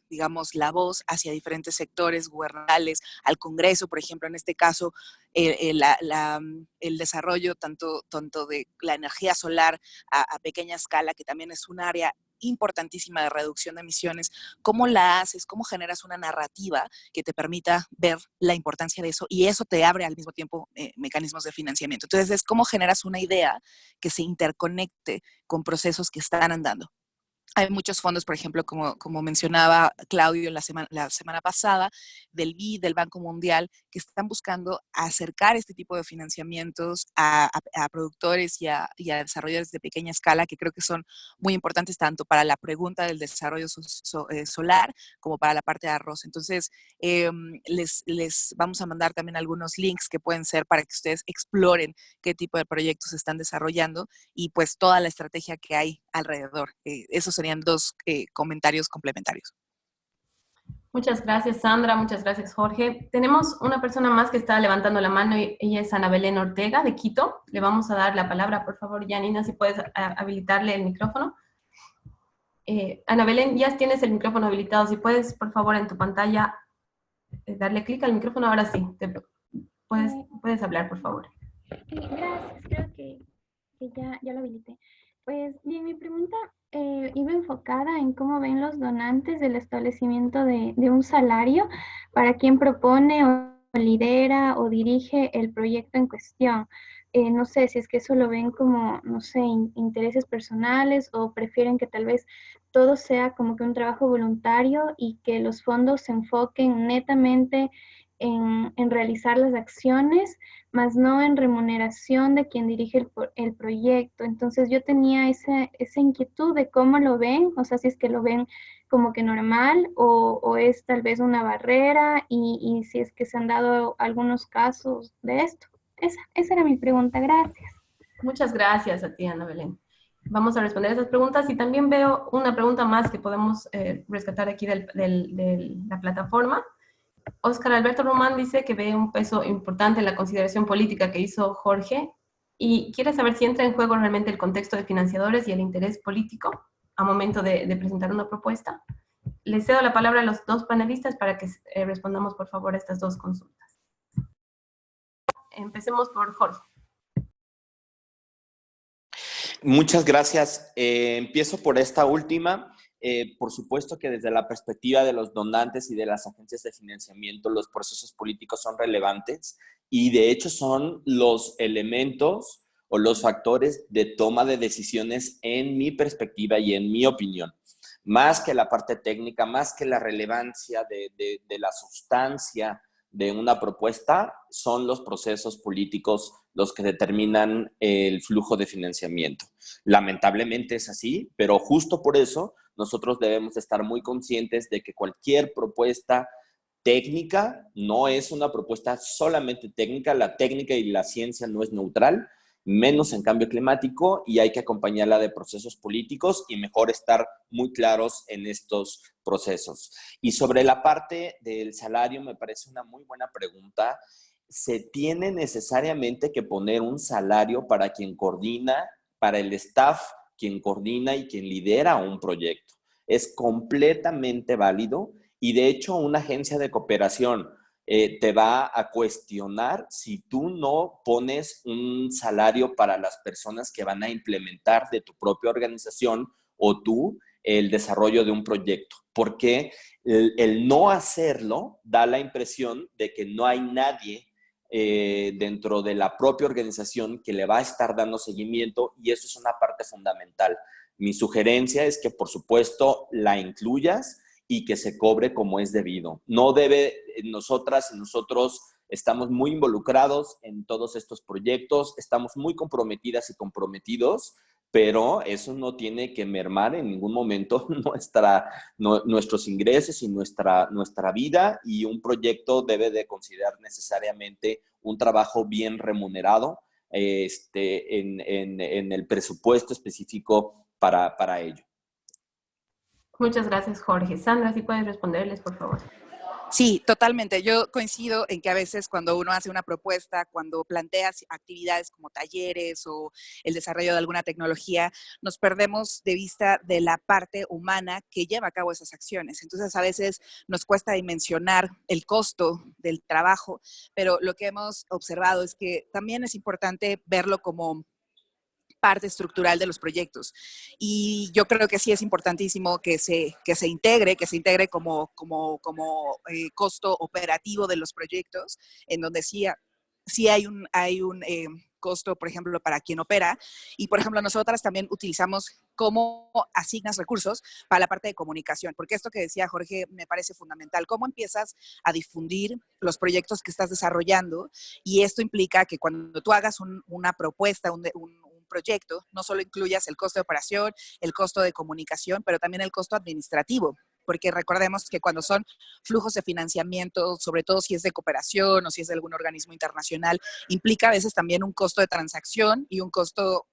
digamos, la voz hacia diferentes sectores gubernamentales, al Congreso, por ejemplo, en este caso, el desarrollo tanto de la energía solar a pequeña escala, que también es un área importantísima de reducción de emisiones, cómo la haces, cómo generas una narrativa que te permita ver la importancia de eso y eso te abre al mismo tiempo mecanismos de financiamiento. Entonces es cómo generas una idea que se interconecte con procesos que están andando. Hay muchos fondos, por ejemplo, como mencionaba Claudio la semana pasada, del BID, del Banco Mundial, que están buscando acercar este tipo de financiamientos a productores y a desarrolladores de pequeña escala, que creo que son muy importantes tanto para la pregunta del desarrollo solar como para la parte de arroz. Entonces, les vamos a mandar también algunos links que pueden ser para que ustedes exploren qué tipo de proyectos se están desarrollando y pues toda la estrategia que hay alrededor. Esos serían dos comentarios complementarios. Muchas gracias, Sandra. Muchas gracias, Jorge. Tenemos una persona más que está levantando la mano y ella es Ana Belén Ortega, de Quito. Le vamos a dar la palabra, por favor, Janina, si puedes habilitarle el micrófono. Ana Belén, ya tienes el micrófono habilitado. Si puedes, por favor, en tu pantalla, darle clic al micrófono. Ahora sí, puedes hablar, por favor. Gracias, creo que ya lo habilité. Pues bien, mi pregunta iba enfocada en cómo ven los donantes del establecimiento de un salario para quien propone o lidera o dirige el proyecto en cuestión. No sé si es que eso lo ven como, no sé, intereses personales o prefieren que tal vez todo sea como que un trabajo voluntario y que los fondos se enfoquen netamente en realizar las acciones, más no en remuneración de quien dirige el proyecto. Entonces yo tenía esa inquietud de cómo lo ven, o sea, si es que lo ven como que normal o es tal vez una barrera y si es que se han dado algunos casos de esto. Esa era mi pregunta, gracias. Muchas gracias a ti, Ana Belén. Vamos a responder esas preguntas y también veo una pregunta más que podemos rescatar aquí de la plataforma. Óscar Alberto Román dice que ve un peso importante en la consideración política que hizo Jorge y quiere saber si entra en juego realmente el contexto de financiadores y el interés político a momento de presentar una propuesta. Les cedo la palabra a los dos panelistas para que respondamos, por favor, a estas dos consultas. Empecemos por Jorge. Muchas gracias. Empiezo por esta última. Por supuesto que desde la perspectiva de los donantes y de las agencias de financiamiento, los procesos políticos son relevantes y de hecho son los elementos o los factores de toma de decisiones en mi perspectiva y en mi opinión. Más que la parte técnica, más que la relevancia de la sustancia de una propuesta, son los procesos políticos los que determinan el flujo de financiamiento. Lamentablemente es así, pero justo por eso nosotros debemos estar muy conscientes de que cualquier propuesta técnica no es una propuesta solamente técnica. La técnica y la ciencia no es neutral, menos en cambio climático, y hay que acompañarla de procesos políticos y mejor estar muy claros en estos procesos. Y sobre la parte del salario, me parece una muy buena pregunta. ¿Se tiene necesariamente que poner un salario para quien coordina, para el staff, quien coordina y quien lidera un proyecto? Es completamente válido y de hecho una agencia de cooperación te va a cuestionar si tú no pones un salario para las personas que van a implementar de tu propia organización o tú el desarrollo de un proyecto, porque el no hacerlo da la impresión de que no hay nadie dentro de la propia organización que le va a estar dando seguimiento, y eso es una parte fundamental. Mi sugerencia es que, por supuesto, la incluyas y que se cobre como es debido. No debe, nosotras y nosotros estamos muy involucrados en todos estos proyectos, estamos muy comprometidas y comprometidos, pero eso no tiene que mermar en ningún momento nuestros ingresos y nuestra vida, y un proyecto debe de considerar necesariamente un trabajo bien remunerado en el presupuesto específico para ello. Muchas gracias, Jorge. Sandra, si puedes responderles, por favor. Sí, totalmente. Yo coincido en que a veces cuando uno hace una propuesta, cuando planteas actividades como talleres o el desarrollo de alguna tecnología, nos perdemos de vista de la parte humana que lleva a cabo esas acciones. Entonces, a veces nos cuesta dimensionar el costo del trabajo, pero lo que hemos observado es que también es importante verlo como parte estructural de los proyectos. Y yo creo que sí es importantísimo que se integre como costo operativo de los proyectos, en donde sí hay un costo, por ejemplo, para quien opera. Y, por ejemplo, nosotras también utilizamos cómo asignas recursos para la parte de comunicación, porque esto que decía Jorge me parece fundamental. ¿Cómo empiezas a difundir los proyectos que estás desarrollando? Y esto implica que cuando tú hagas una propuesta, un proyecto, no solo incluyas el costo de operación, el costo de comunicación, pero también el costo administrativo, porque recordemos que cuando son flujos de financiamiento, sobre todo si es de cooperación o si es de algún organismo internacional, implica a veces también un costo de transacción y un costo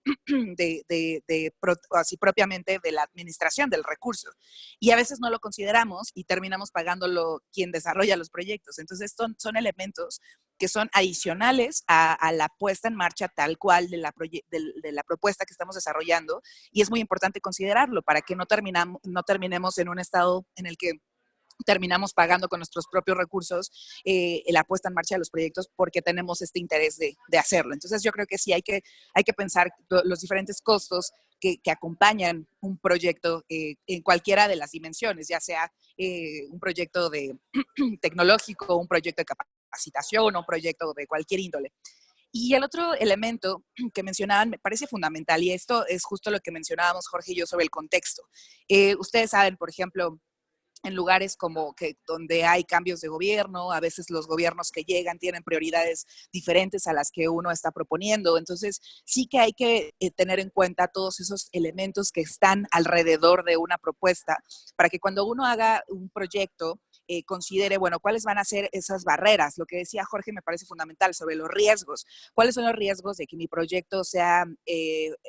así propiamente de la administración del recurso. Y a veces no lo consideramos y terminamos pagándolo quien desarrolla los proyectos. Entonces, son elementos que son adicionales a la puesta en marcha tal cual de la propuesta que estamos desarrollando, y es muy importante considerarlo para que no terminemos en un estado en el que terminamos pagando con nuestros propios recursos la puesta en marcha de los proyectos porque tenemos este interés de hacerlo. Entonces yo creo que sí hay que pensar los diferentes costos que acompañan un proyecto en cualquiera de las dimensiones, ya sea un proyecto tecnológico, un proyecto de capacitación o un proyecto de cualquier índole. Y el otro elemento que mencionaban me parece fundamental, y esto es justo lo que mencionábamos Jorge y yo sobre el contexto. Ustedes saben, por ejemplo, en lugares como donde hay cambios de gobierno, a veces los gobiernos que llegan tienen prioridades diferentes a las que uno está proponiendo. Entonces, sí que hay que tener en cuenta todos esos elementos que están alrededor de una propuesta para que cuando uno haga un proyecto, considere, bueno, cuáles van a ser esas barreras. Lo que decía Jorge me parece fundamental sobre los riesgos. ¿Cuáles son los riesgos de que mi proyecto sea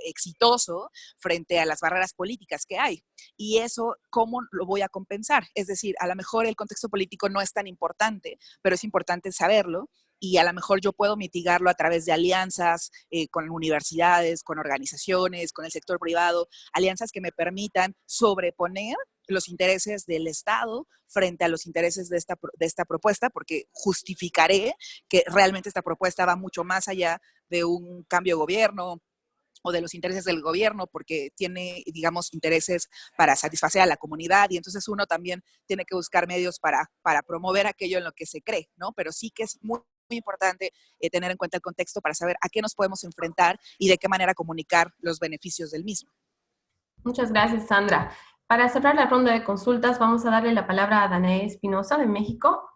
exitoso frente a las barreras políticas que hay? Y eso, ¿cómo lo voy a compensar? Es decir, a lo mejor el contexto político no es tan importante, pero es importante saberlo, y a lo mejor yo puedo mitigarlo a través de alianzas con universidades, con organizaciones, con el sector privado, alianzas que me permitan sobreponer los intereses del Estado frente a los intereses de esta propuesta, porque justificaré que realmente esta propuesta va mucho más allá de un cambio de gobierno o de los intereses del gobierno, porque tiene, digamos, intereses para satisfacer a la comunidad, y entonces uno también tiene que buscar medios para promover aquello en lo que se cree, ¿no? Pero sí que es muy importante tener en cuenta el contexto para saber a qué nos podemos enfrentar y de qué manera comunicar los beneficios del mismo. Muchas gracias, Sandra. Para cerrar la ronda de consultas, vamos a darle la palabra a Danae Espinosa, de México.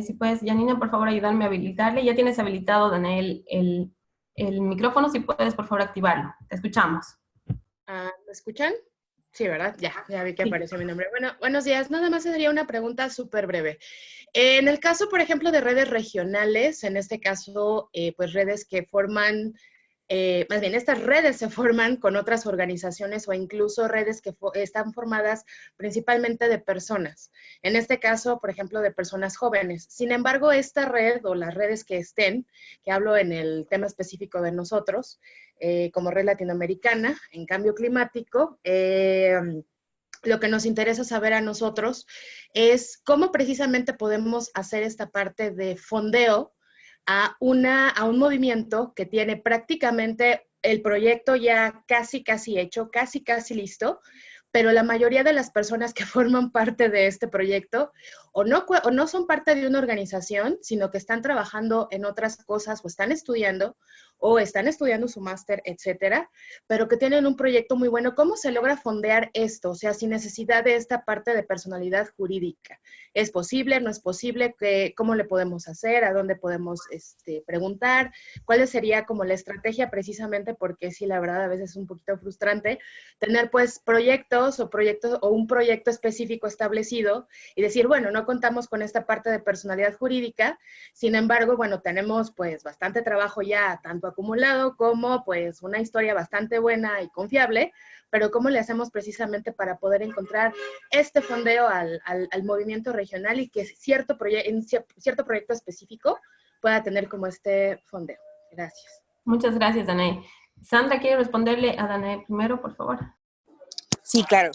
Si puedes, Janina, por favor, ayudarme a habilitarle. Ya tienes habilitado, Danae, el micrófono. Si puedes, por favor, activarlo. Te escuchamos. ¿Me escuchan? Sí, ¿verdad? Ya vi que Sí. apareció mi nombre. Bueno, buenos días. Nada más sería una pregunta súper breve. En el caso, por ejemplo, de redes regionales, en este caso, pues redes que forman, más bien estas redes se forman con otras organizaciones o incluso redes que están formadas principalmente de personas. En este caso, por ejemplo, de personas jóvenes. Sin embargo, esta red o las redes que estén, que hablo en el tema específico de nosotros, como red latinoamericana en cambio climático, lo que nos interesa saber a nosotros es cómo precisamente podemos hacer esta parte de fondeo a un movimiento que tiene prácticamente el proyecto ya casi hecho, casi listo, pero la mayoría de las personas que forman parte de este proyecto o no son parte de una organización, sino que están trabajando en otras cosas o están estudiando su máster, etcétera, pero que tienen un proyecto muy bueno. ¿Cómo se logra fondear esto? O sea, sin necesidad de esta parte de personalidad jurídica. ¿Es posible? ¿No es posible? ¿Cómo le podemos hacer? ¿A dónde podemos preguntar? ¿Cuál sería como la estrategia precisamente? Porque sí, la verdad, a veces es un poquito frustrante tener pues proyectos o un proyecto específico establecido y decir, bueno, no contamos con esta parte de personalidad jurídica, sin embargo, bueno, tenemos pues bastante trabajo ya, tanto acumulado como pues una historia bastante buena y confiable, pero ¿cómo le hacemos precisamente para poder encontrar este fondeo al movimiento regional y que cierto proyecto específico pueda tener como este fondeo? Gracias. Muchas gracias, Danae. Sandra, ¿quiere responderle a Danae primero, por favor? Sí, claro.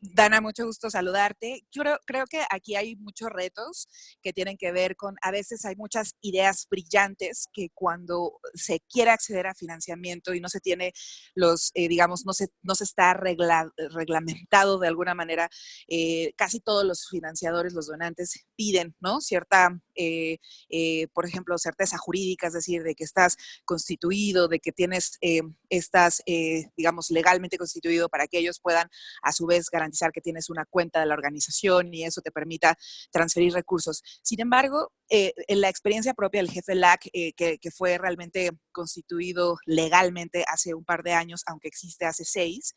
Dana, mucho gusto saludarte. Yo creo que aquí hay muchos retos que tienen que ver con, a veces hay muchas ideas brillantes que cuando se quiere acceder a financiamiento y no se tiene digamos, no se está reglamentado de alguna manera, casi todos los financiadores, los donantes, piden, ¿no? Cierta, por ejemplo, certeza jurídica, es decir, de que estás constituido, de que tienes, digamos, legalmente constituido para que ellos puedan a su vez garantizar que tienes una cuenta de la organización y eso te permita transferir recursos. Sin embargo, en la experiencia propia del jefe LAC, que fue realmente constituido legalmente hace un par de años, aunque existe hace 6,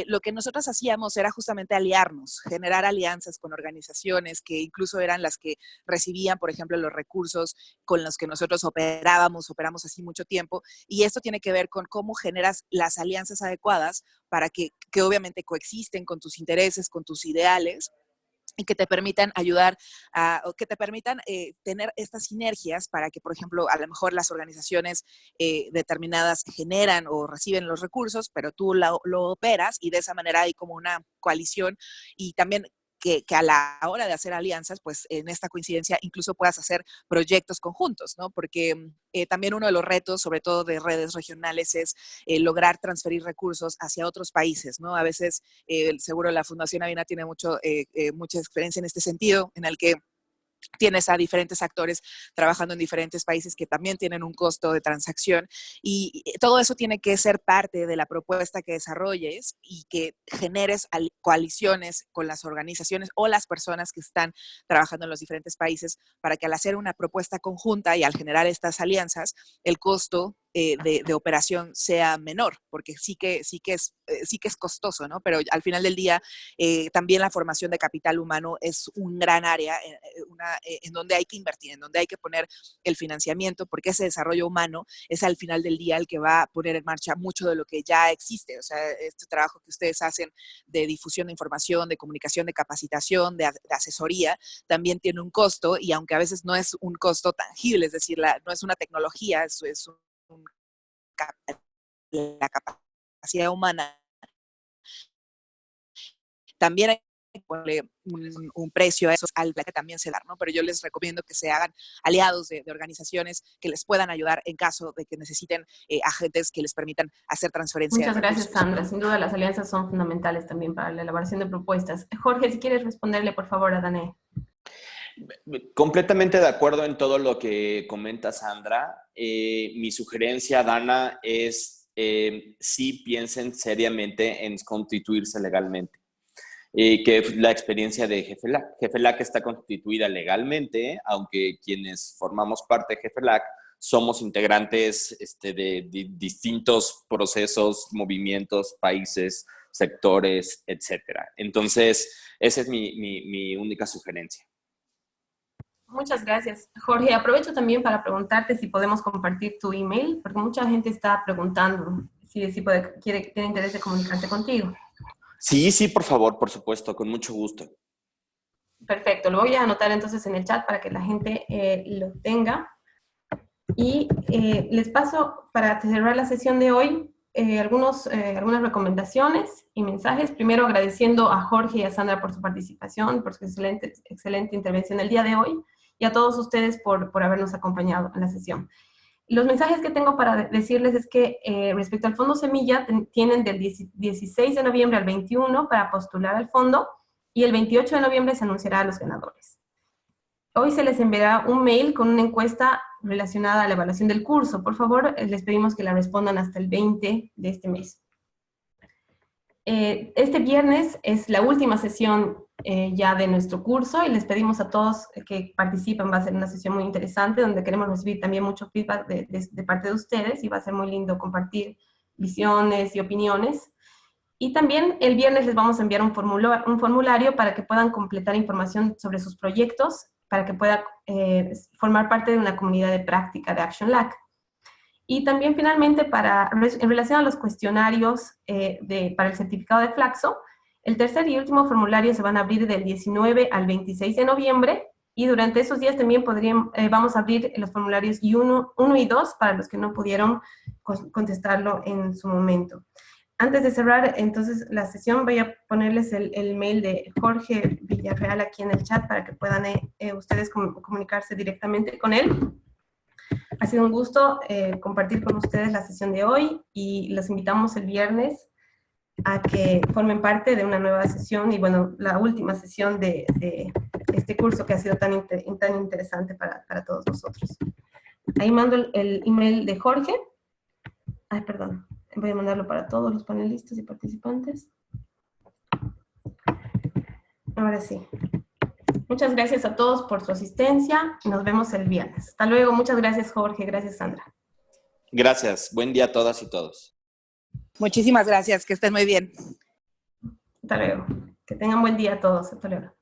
lo que nosotros hacíamos era justamente aliarnos, generar alianzas con organizaciones que incluso eran las que recibían, por ejemplo, los recursos con los que nosotros operamos así mucho tiempo, y esto tiene que ver con cómo generas las alianzas adecuadas para que obviamente coexisten con tus intereses, con tus ideales, y que te permitan ayudar o que te permitan tener estas sinergias para que, por ejemplo, a lo mejor las organizaciones determinadas generan o reciben los recursos, pero tú lo operas y de esa manera hay como una coalición y también que a la hora de hacer alianzas, pues en esta coincidencia incluso puedas hacer proyectos conjuntos, ¿no? Porque también uno de los retos, sobre todo de redes regionales, es lograr transferir recursos hacia otros países, ¿no? A veces, seguro la Fundación Avina tiene mucha experiencia en este sentido, en el que tienes a diferentes actores trabajando en diferentes países que también tienen un costo de transacción y todo eso tiene que ser parte de la propuesta que desarrolles y que generes coaliciones con las organizaciones o las personas que están trabajando en los diferentes países para que al hacer una propuesta conjunta y al generar estas alianzas, el costo de operación sea menor, porque sí que es costoso, ¿no? Pero al final del día, también la formación de capital humano es un gran área en donde hay que invertir, en donde hay que poner el financiamiento, porque ese desarrollo humano es al final del día el que va a poner en marcha mucho de lo que ya existe. O sea, este trabajo que ustedes hacen de difusión de información, de comunicación, de capacitación, de asesoría, también tiene un costo, y aunque a veces no es un costo tangible, es decir, no es una tecnología, es la capacidad humana, también hay ponerle un precio a eso, al que también se da, ¿no? Pero yo les recomiendo que se hagan aliados de organizaciones que les puedan ayudar en caso de que necesiten agentes que les permitan hacer transferencia Muchas de recursos. gracias, Sandra. Sin duda las alianzas son fundamentales también para la elaboración de propuestas. Jorge, si quieres responderle, por favor, a Danae. Completamente de acuerdo en todo lo que comenta Sandra. Mi sugerencia, Dana, es sí piensen seriamente en constituirse legalmente. Que es la experiencia de GFLAC. GFLAC está constituida legalmente, aunque quienes formamos parte de GFLAC somos integrantes de distintos procesos, movimientos, países, sectores, etcétera. Entonces, esa es mi única sugerencia. Muchas gracias. Jorge, aprovecho también para preguntarte si podemos compartir tu email, porque mucha gente está preguntando si tiene interés de comunicarse contigo. Sí, por favor, por supuesto, con mucho gusto. Perfecto, lo voy a anotar entonces en el chat para que la gente lo tenga. Y les paso, para cerrar la sesión de hoy, algunas recomendaciones y mensajes. Primero, agradeciendo a Jorge y a Sandra por su participación, por su excelente intervención el día de hoy, y a todos ustedes por habernos acompañado en la sesión. Los mensajes que tengo para decirles es que respecto al Fondo Semilla, tienen del 16 de noviembre al 21 para postular al fondo, y el 28 de noviembre se anunciará a los ganadores. Hoy se les enviará un mail con una encuesta relacionada a la evaluación del curso. Por favor, les pedimos que la respondan hasta el 20 de este mes. Este viernes es la última sesión ya de nuestro curso, y les pedimos a todos que participen. Va a ser una sesión muy interesante donde queremos recibir también mucho feedback de parte de ustedes, y va a ser muy lindo compartir visiones y opiniones. Y también el viernes les vamos a enviar un formulario para que puedan completar información sobre sus proyectos, para que puedan formar parte de una comunidad de práctica de Action Lac. Y también finalmente, en relación a los cuestionarios para el certificado de Flaxo, el tercer y último formulario se van a abrir del 19 al 26 de noviembre, y durante esos días también vamos a abrir los formularios 1 y 2 para los que no pudieron contestarlo en su momento. Antes de cerrar entonces la sesión, voy a ponerles el mail de Jorge Villarreal aquí en el chat para que puedan ustedes comunicarse directamente con él. Ha sido un gusto compartir con ustedes la sesión de hoy, y los invitamos el viernes a que formen parte de una nueva sesión, y bueno, la última sesión de este curso que ha sido tan interesante para todos nosotros. Ahí mando el email de Jorge. Ay, perdón. Voy a mandarlo para todos los panelistas y participantes. Ahora sí. Muchas gracias a todos por su asistencia. Nos vemos el viernes. Hasta luego. Muchas gracias, Jorge. Gracias, Sandra. Gracias. Buen día a todas y todos. Muchísimas gracias. Que estén muy bien. Hasta luego. Que tengan buen día a todos. Hasta luego.